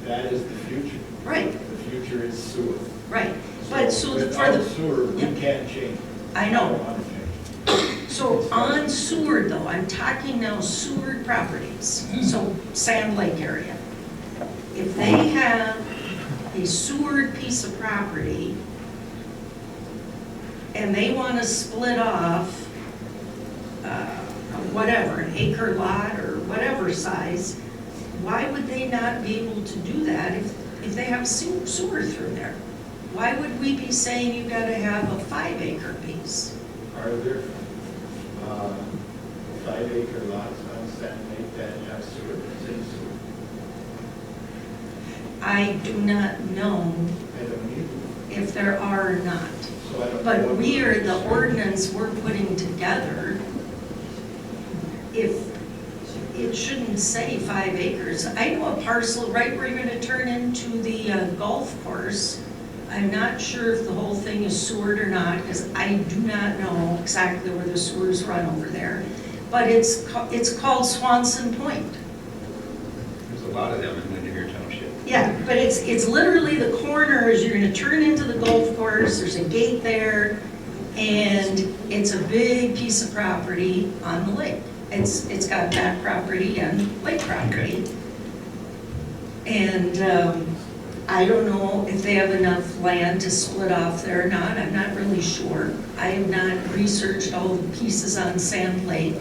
Speaker 5: That is the future.
Speaker 8: right,
Speaker 5: The future is sewer.
Speaker 8: right. But so for
Speaker 5: Without
Speaker 8: the,
Speaker 5: sewer, we
Speaker 8: Yep.
Speaker 5: can't change it.
Speaker 8: I know.
Speaker 5: don't want to change it.
Speaker 8: So on Seward though, I'm talking now Seward properties, so Sand Lake area. If they have a Seward piece of property and they want to split off, whatever, an acre lot or whatever size, why would they not be able to do that if they have sewer through there? Why would we be saying you've got to have a 5 acre piece?
Speaker 5: Are there 5 acre lots on Sand Lake that have sewer, city sewer?
Speaker 8: I do not know
Speaker 5: I don't either.
Speaker 8: if there are or not.
Speaker 5: So I don't know
Speaker 8: But
Speaker 5: what
Speaker 8: we are,
Speaker 5: we're
Speaker 8: the
Speaker 5: saying.
Speaker 8: ordinance we're putting together, if, it shouldn't say 5 acres. I know a parcel right where you're gonna turn into the golf course. I'm not sure if the whole thing is sewered or not, because I do not know exactly where the sewers run over there. But it's called Swanson Point.
Speaker 1: There's a lot of them in Windemere Township.
Speaker 8: Yeah, but it's literally the corner as you're gonna turn into the golf course, there's a gate there, and it's a big piece of property on the lake. It's got back property and lake property. And I don't know if they have enough land to split off there or not, I'm not really sure. I have not researched all the pieces on Sand Lake.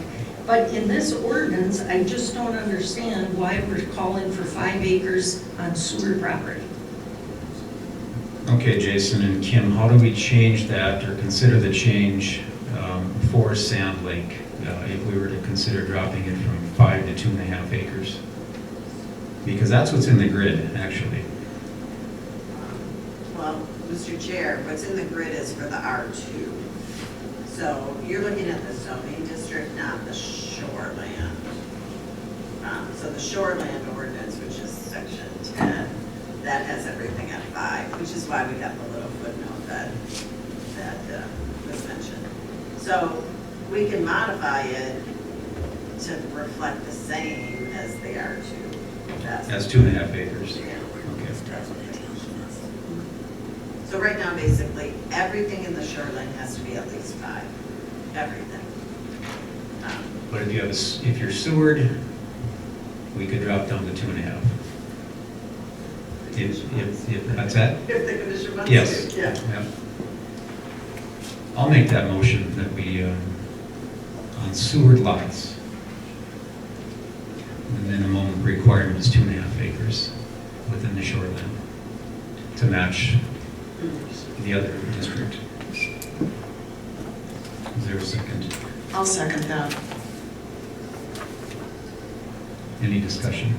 Speaker 8: But in this ordinance, I just don't understand why we're calling for 5 acres on sewer property.
Speaker 1: Okay, Jason and Kim, how do we change that or consider the change for Sand Lake if we were to consider dropping it from 5 to 2.5 acres? Because that's what's in the grid, actually.
Speaker 3: Well, Mr. Chair, what's in the grid is for the R2. So you're looking at the zoning district, not the shoreland. So the shoreland ordinance, which is section 10, that has everything at 5, which is why we got the little footnote that was mentioned. So we can modify it to reflect the same as the R2.
Speaker 1: That's 2.5 acres.
Speaker 3: Yeah.
Speaker 1: Okay.
Speaker 3: So right now, basically, everything in the shoreline has to be at least 5, everything.
Speaker 1: But if you have if you're Seward, we could drop down to 2.5. If that's that?
Speaker 3: If the commission wants
Speaker 1: Yes.
Speaker 3: to, yeah.
Speaker 1: Yep. I'll make that motion that we, on Seward lots, the minimum requirement is 2.5 acres within the shoreline to match the other district. Is there a second?
Speaker 6: I'll second that.
Speaker 1: Any discussion?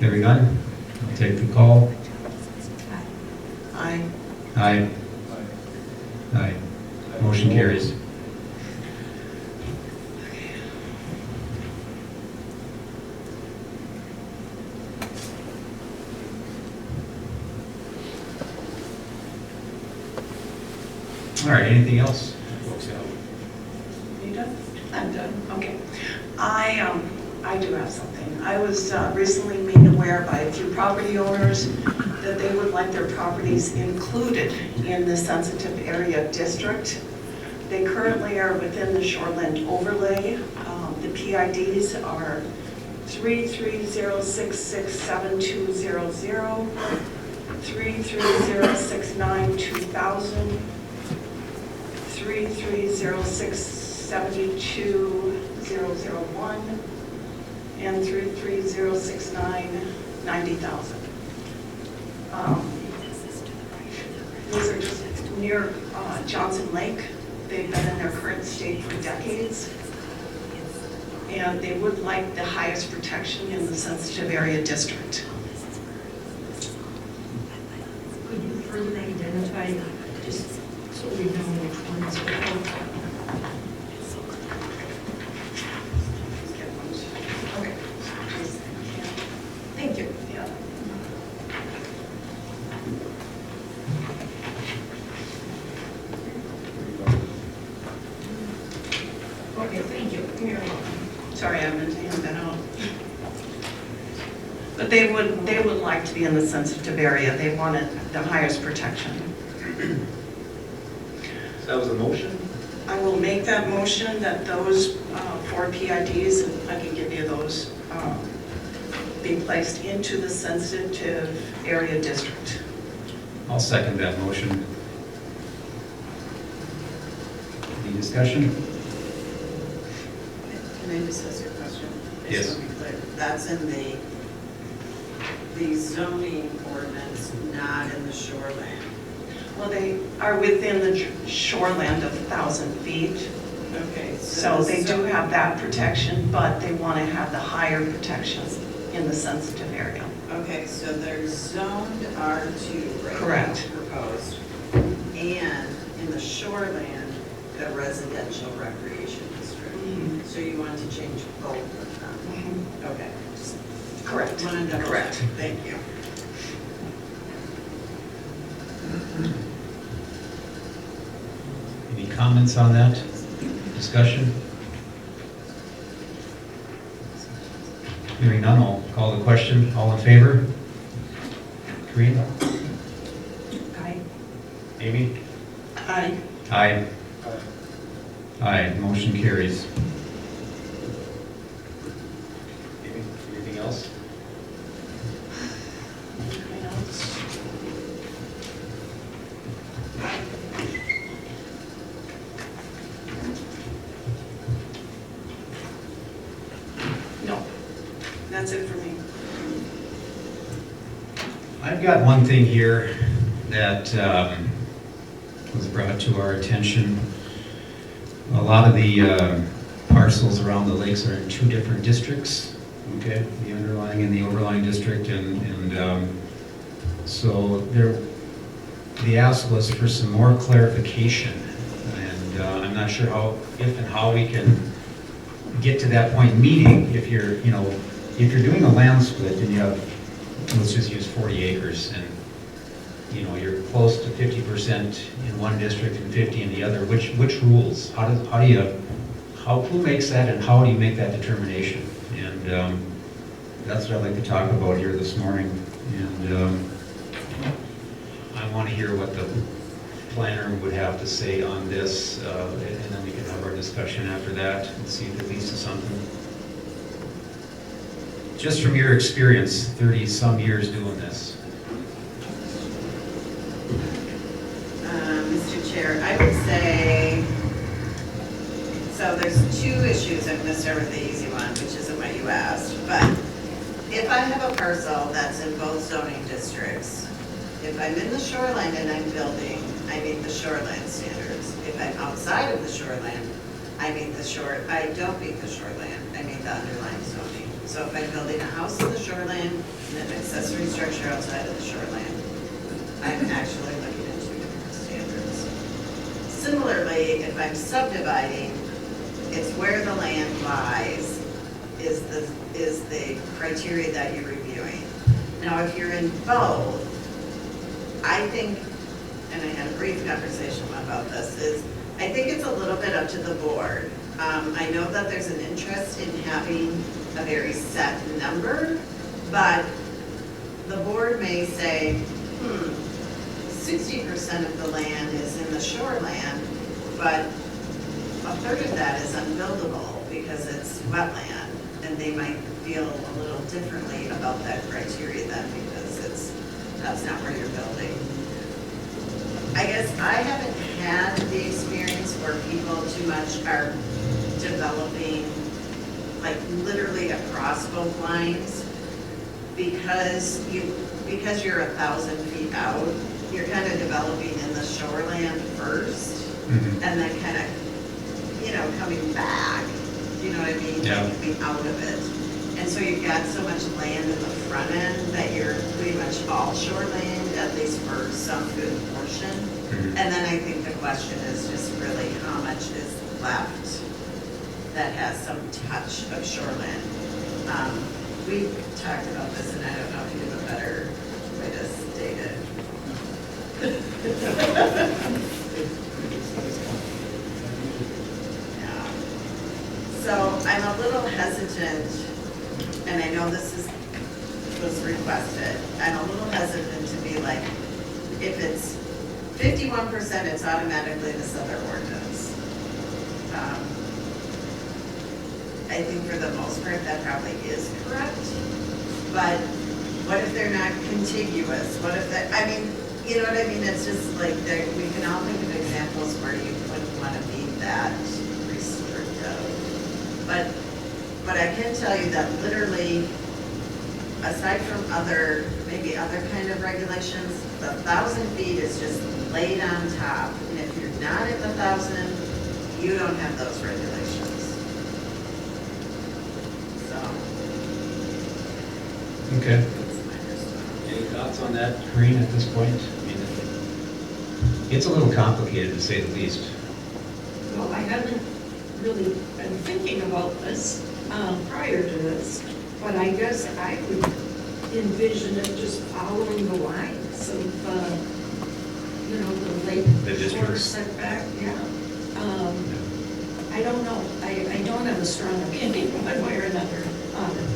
Speaker 1: Hearing none, I'll take the call.
Speaker 6: Aye.
Speaker 1: Aye. Aye. Motion carries. All right, anything else? Folks have?
Speaker 6: You done? I'm done, okay. I do have something. I was recently made aware by a few property owners that they would like their properties included in the sensitive area district. They currently are within the shoreland overlay. The PIDs are 3306672000, 330692,000, 330672,001, and 330690,000. These are just near Johnson Lake. They've been in their current state for decades. And they would like the highest protection in the sensitive area district.
Speaker 8: Could you further identify, just so we know which ones are?
Speaker 6: Okay.
Speaker 8: Thank you.
Speaker 6: Yeah.
Speaker 8: Okay, thank you.
Speaker 6: You're welcome. Sorry, I meant to hand that out. But they would like to be in the sensitive area. They wanted the highest protection.
Speaker 1: So that was a motion?
Speaker 6: I will make that motion that those 4 PIDs, and I can give you those, be placed into the sensitive area district.
Speaker 1: I'll second that motion. Any discussion?
Speaker 3: Can I just ask you a question?
Speaker 1: Yes.
Speaker 3: Just to be clear, that's in the zoning ordinance, not in the shoreland.
Speaker 6: Well, they are within the shoreland of 1,000 feet,
Speaker 3: Okay.
Speaker 6: so they do
Speaker 3: the
Speaker 6: have that protection, but they want to have the higher protection in the sensitive area.
Speaker 3: Okay, so they're zoned R2 right now.
Speaker 6: Correct.
Speaker 3: Proposed. And in the shoreland, the residential recreation district.
Speaker 6: Mhm.
Speaker 3: So you want to change both of them? Okay.
Speaker 6: Correct.
Speaker 3: Wanted to double
Speaker 6: Correct.
Speaker 3: check. Thank you.
Speaker 1: Any comments on that? Discussion? Hearing none, I'll call the question. All in favor? Karina?
Speaker 8: Aye.
Speaker 1: Amy?
Speaker 6: Aye.
Speaker 1: Aye. Aye, motion carries. Amy, anything else?
Speaker 6: That's it for me.
Speaker 1: I've got one thing here that was brought to our attention. A lot of the parcels around the lakes are in two different districts, okay? The underlying and the overlying district, and so the ask was for some more clarification, and I'm not sure if and how we can get to that point, meaning if you're doing a land split and you have, let's just use 40 acres, and you're close to 50% in one district and 50 in the other, which rules? Who makes that, and how do you make that determination? And that's what I'd like to talk about here this morning. And I want to hear what the planner would have to say on this, and then we can have our discussion after that and see if it leads to something. Just from your experience, 30-some years doing this.
Speaker 3: Mr. Chair, I would say, so there's two issues. I'm going to start with the easy one, which isn't what you asked. But if I have a parcel that's in both zoning districts, if I'm in the shoreline and I'm building, I meet the shoreline standards. If I'm outside of the shoreline, I don't meet the shoreline, I meet the underlying zoning. So if I'm building a house in the shoreline and an accessory structure outside of the shoreline, I'm actually looking at two different standards. Similarly, if I'm subdividing, it's where the land lies is the criteria that you're reviewing. Now, if you're in both, I think, and I had a brief conversation about this, I think it's a little bit up to the board. I know that there's an interest in having a very set number, but the board may say, 60% of the land is in the shoreland, but a third of that is unbuildable because it's wetland, and they might feel a little differently about that criteria then because that's not where you're building. I guess I haven't had the experience where people too much are developing like literally across both lines because you're 1,000 feet out, you're kind of developing in the shoreland first, and then kind of, coming back, you know what I mean?
Speaker 1: Yeah.
Speaker 3: Like coming out of it. And so you've got so much land in the front end that you're pretty much all shoreland, at least for some good portion. And then I think the question is just really how much is left that has some touch of shoreland. We talked about this, and I don't know if you have a better way to state it. Yeah. So I'm a little hesitant, and I know this was requested, I'm a little hesitant to be like, if it's 51%, it's automatically this other ordinance. I think for the most part, that probably is correct. But what if they're not contiguous? What if that, you know what I mean? It's just like, we can all think of examples where you wouldn't want to be that restrictive. But I can tell you that literally, aside from maybe other kind of regulations, the 1,000 feet is just laid on top. And if you're not at the 1,000, you don't have those regulations. So.
Speaker 1: Okay.
Speaker 3: That's my response.
Speaker 1: Any thoughts on that, Corinne, at this point? It's a little complicated to say the least.
Speaker 8: Well, I haven't really been thinking about this prior to this, but I guess I would envision it just following the lines of, the lake
Speaker 1: The
Speaker 8: shore
Speaker 1: districts.
Speaker 8: setback, yeah. I don't know. I don't have a strong opinion one way or another on it.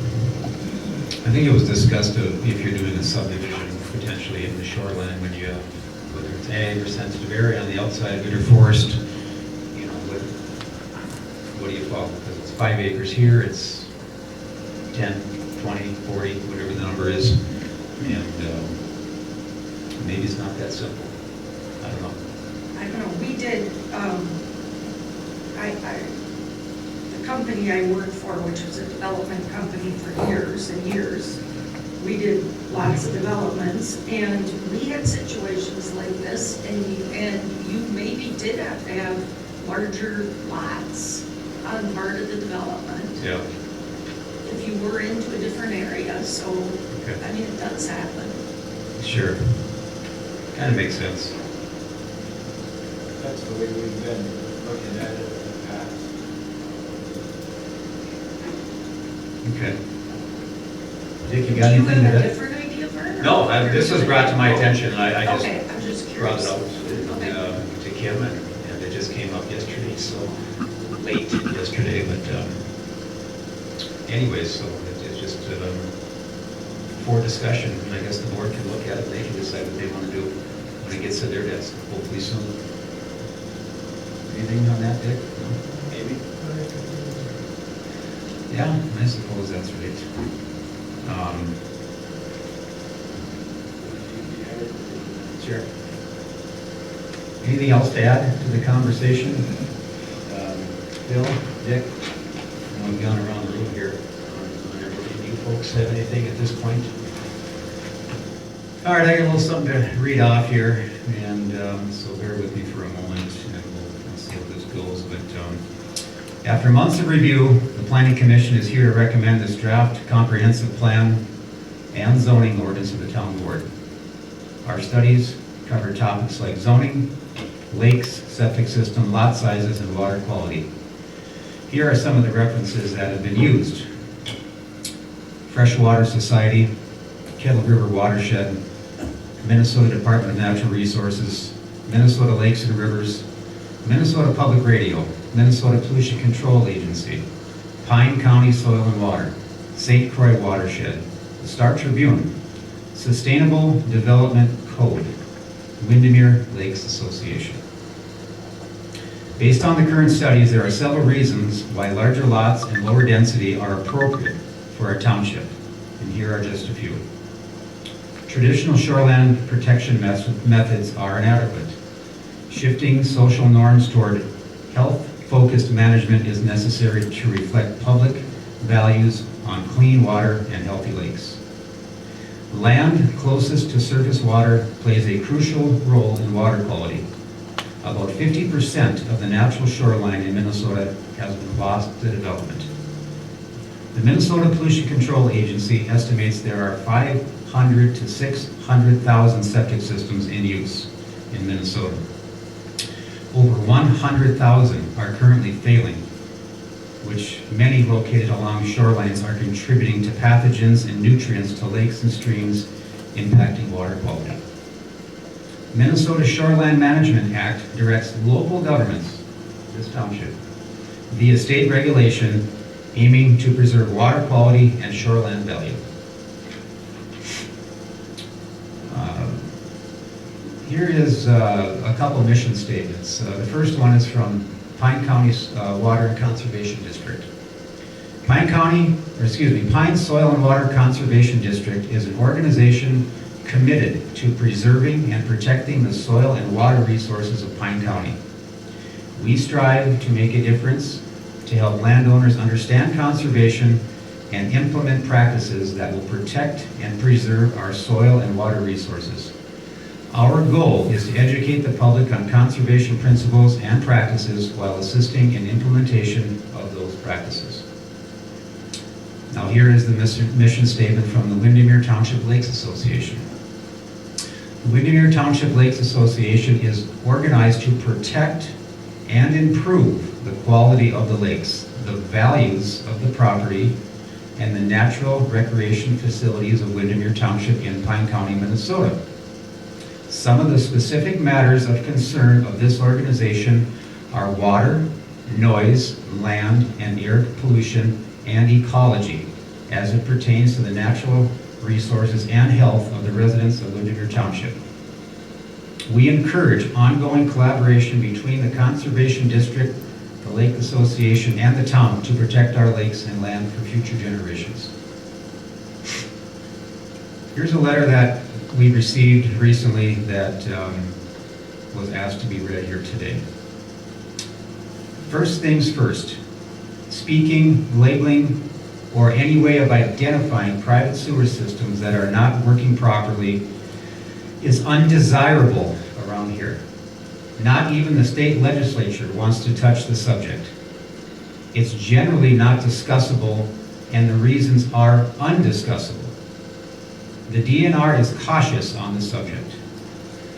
Speaker 1: I think it was discussed if you're doing a subdivision potentially in the shoreline, when you have, whether it's ag or sensitive area on the outside, good or forest, what do you follow? Because it's 5 acres here, it's 10, 20, 40, whatever the number is, and maybe it's not that simple. I don't know.
Speaker 8: I don't know, we did, the company I worked for, which was a development company for years and years, we did lots of developments, and we had situations like this, and you maybe did have to have larger lots on part of the development
Speaker 1: Yeah.
Speaker 8: if you were into a different area, so,
Speaker 1: Okay.
Speaker 8: I mean, it does happen.
Speaker 1: Sure. Kind of makes sense.
Speaker 5: That's the way we've been looking at it in the past.
Speaker 1: Okay. Dick, you
Speaker 8: Do
Speaker 1: got
Speaker 8: you
Speaker 1: anything to
Speaker 8: have a
Speaker 1: add?
Speaker 8: different idea, Vern? or-
Speaker 1: No, this was brought to my attention, and I just
Speaker 8: Okay, I'm just
Speaker 1: brought
Speaker 8: curious.
Speaker 1: it out
Speaker 8: Okay.
Speaker 1: to Kim, and it just came up yesterday, so late yesterday, but anyways, so it's just for discussion, and I guess the board can look at it, they can decide what they want to do when it gets to their desk, hopefully soon. Anything on that, Dick? No?
Speaker 5: Maybe.
Speaker 1: Yeah, I suppose that's right. Sure. Anything else to add to the conversation? Bill, Dick, I know we've gone around the room here on everything. You folks have anything at this point? All right, I got a little something to read off here, and so bear with me for a moment, and we'll see how this goes. But after months of review, the Planning Commission is here to recommend this draft comprehensive plan and zoning ordinance of the town board. Our studies cover topics like zoning, lakes, septic system, lot sizes, and water quality. Here are some of the references that have been used. Freshwater Society, Kettle River Watershed, Minnesota Department of Natural Resources, Minnesota Lakes and Rivers, Minnesota Public Radio, Minnesota Pollution Control Agency, Pine County Soil and Water, St. Croix Watershed, the Star Tribune, Sustainable Development Code, Windemere Lakes Association. Based on the current studies, there are several reasons why larger lots and lower density are appropriate for our township, and here are just a few. Traditional shoreland protection methods are inadequate. Shifting social norms toward health-focused management is necessary to reflect public values on clean water and healthy lakes. Land closest to surface water plays a crucial role in water quality. About 50% of the natural shoreline in Minnesota has been lost to development. The Minnesota Pollution Control Agency estimates there are 500 to 600,000 septic systems in use in Minnesota. Over 100,000 are currently failing, which many located along shorelines are contributing to pathogens and nutrients to lakes and streams, impacting water quality. Minnesota Shoreline Management Act directs local governments, this township, via state regulation aiming to preserve water quality and shoreline value. Here is a couple mission statements. The first one is from Pine County Water and Conservation District. Pine Soil and Water Conservation District is an organization committed to preserving and protecting the soil and water resources of Pine County. We strive to make a difference to help landowners understand conservation and implement practices that will protect and preserve our soil and water resources. Our goal is to educate the public on conservation principles and practices while assisting in implementation of those practices. Now here is the mission statement from the Windemere Township Lakes Association. The Windemere Township Lakes Association is organized to protect and improve the quality of the lakes, the values of the property, and the natural recreation facilities of Windemere Township in Pine County, Minnesota. Some of the specific matters of concern of this organization are water, noise, land and air pollution, and ecology, as it pertains to the natural resources and health of the residents of Windemere Township. We encourage ongoing collaboration between the Conservation District, the Lake Association, and the town to protect our lakes and land for future generations. Here's a letter that we received recently that was asked to be read here today. First things first, speaking, labeling, or any way of identifying private sewer systems that are not working properly is undesirable around here. Not even the state legislature wants to touch the subject. It's generally not discussable, and the reasons are undiscussable. The DNR is cautious on the subject.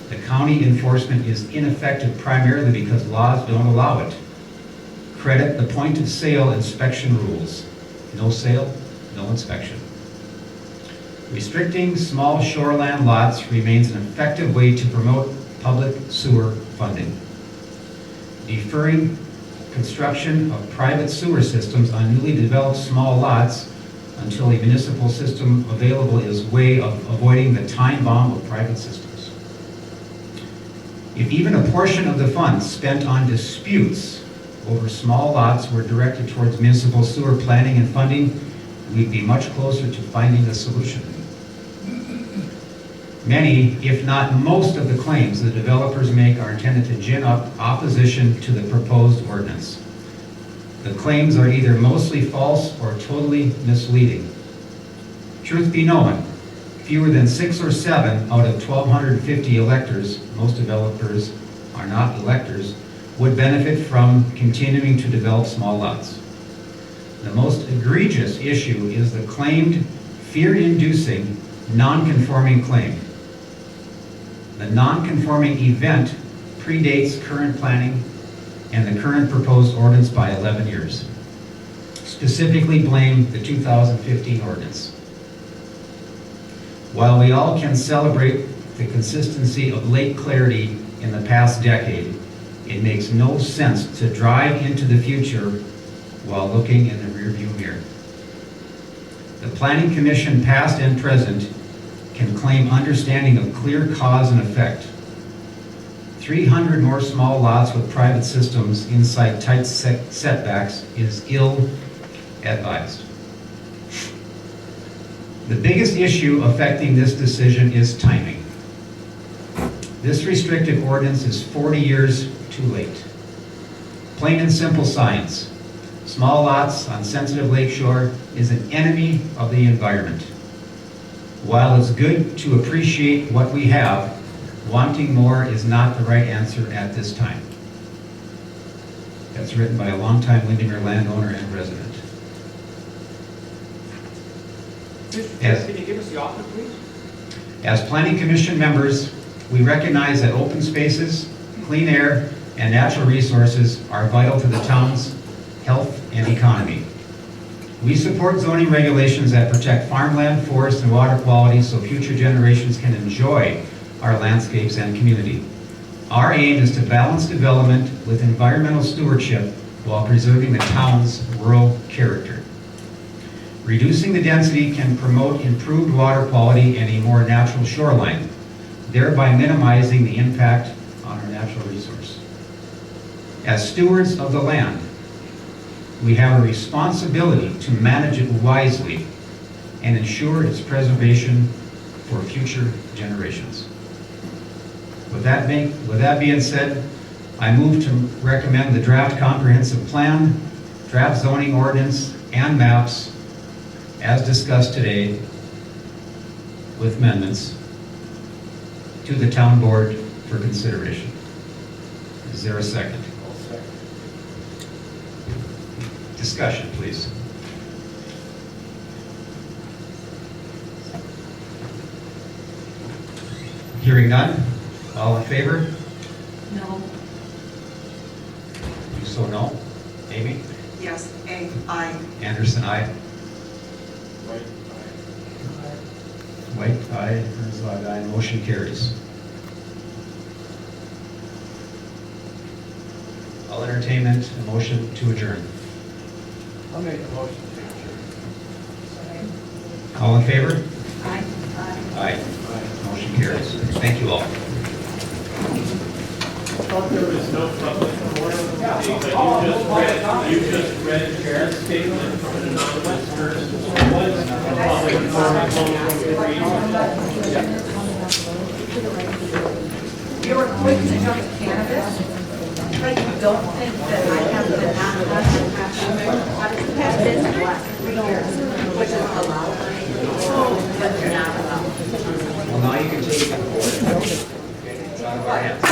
Speaker 1: The county enforcement is ineffective primarily because laws don't allow it. Credit the point of sale inspection rules. No sale, no inspection. Restricting small shoreland lots remains an effective way to promote public sewer funding. Deferring construction of private sewer systems on newly developed small lots until a municipal system available is a way of avoiding the time bomb of private systems. If even a portion of the funds spent on disputes over small lots were directed towards municipal sewer planning and funding, we'd be much closer to finding a solution. Many, if not most, of the claims the developers make are intended to gin up opposition to the proposed ordinance. The claims are either mostly false or totally misleading. Truth be known, fewer than 6 or 7 out of 1,250 electors, most developers are not electors, would benefit from continuing to develop small lots. The most egregious issue is the claimed fear-inducing non-conforming claim. The non-conforming event predates current planning and the current proposed ordinance by 11 years. Specifically blame the 2015 ordinance. While we all can celebrate the consistency of late clarity in the past decade, it makes no sense to drive into the future while looking in the rearview mirror. The Planning Commission, past and present, can claim understanding of clear cause and effect. 300 more small lots with private systems inside tight setbacks is ill-advised. The biggest issue affecting this decision is timing. This restrictive ordinance is 40 years too late. Plain and simple science. Small lots on sensitive lakeshore is an enemy of the environment. While it's good to appreciate what we have, wanting more is not the right answer at this time. That's written by a longtime Windemere landowner and resident.
Speaker 9: Mr. Chair, can you give us the offer, please?
Speaker 1: As Planning Commission members, we recognize that open spaces, clean air, and natural resources are vital to the town's health and economy. We support zoning regulations that protect farmland, forest, and water quality so future generations can enjoy our landscapes and community. Our aim is to balance development with environmental stewardship while preserving the town's rural character. Reducing the density can promote improved water quality and a more natural shoreline, thereby minimizing the impact on our natural resource. As stewards of the land, we have a responsibility to manage it wisely and ensure its preservation for future generations. With that being said, I move to recommend the draft comprehensive plan, draft zoning ordinance, and maps as discussed today with amendments to the town board for consideration. Is there a second?
Speaker 5: I'll second.
Speaker 1: Discussion, please. Hearing none, all in favor?
Speaker 8: No,
Speaker 1: You so know. Amy?
Speaker 6: Yes, aye.
Speaker 1: Anderson, aye.
Speaker 5: White,
Speaker 1: White, aye. Herzog, aye. Motion carries. I'll entertain a motion to adjourn.
Speaker 5: I'll make a motion to adjourn.
Speaker 1: All in favor?
Speaker 8: I.
Speaker 1: Aye. Motion carries. Thank you all.
Speaker 10: There was no public forum, but you just read Sharon's statement from an anonymous person. So what is a public forum?
Speaker 11: You were quick to jump to cannabis? But you don't think that I have been has been the last 3 years, which is allowed, but they're not allowed.
Speaker 1: Well, now you can take it to court. Okay, it's out of our hands.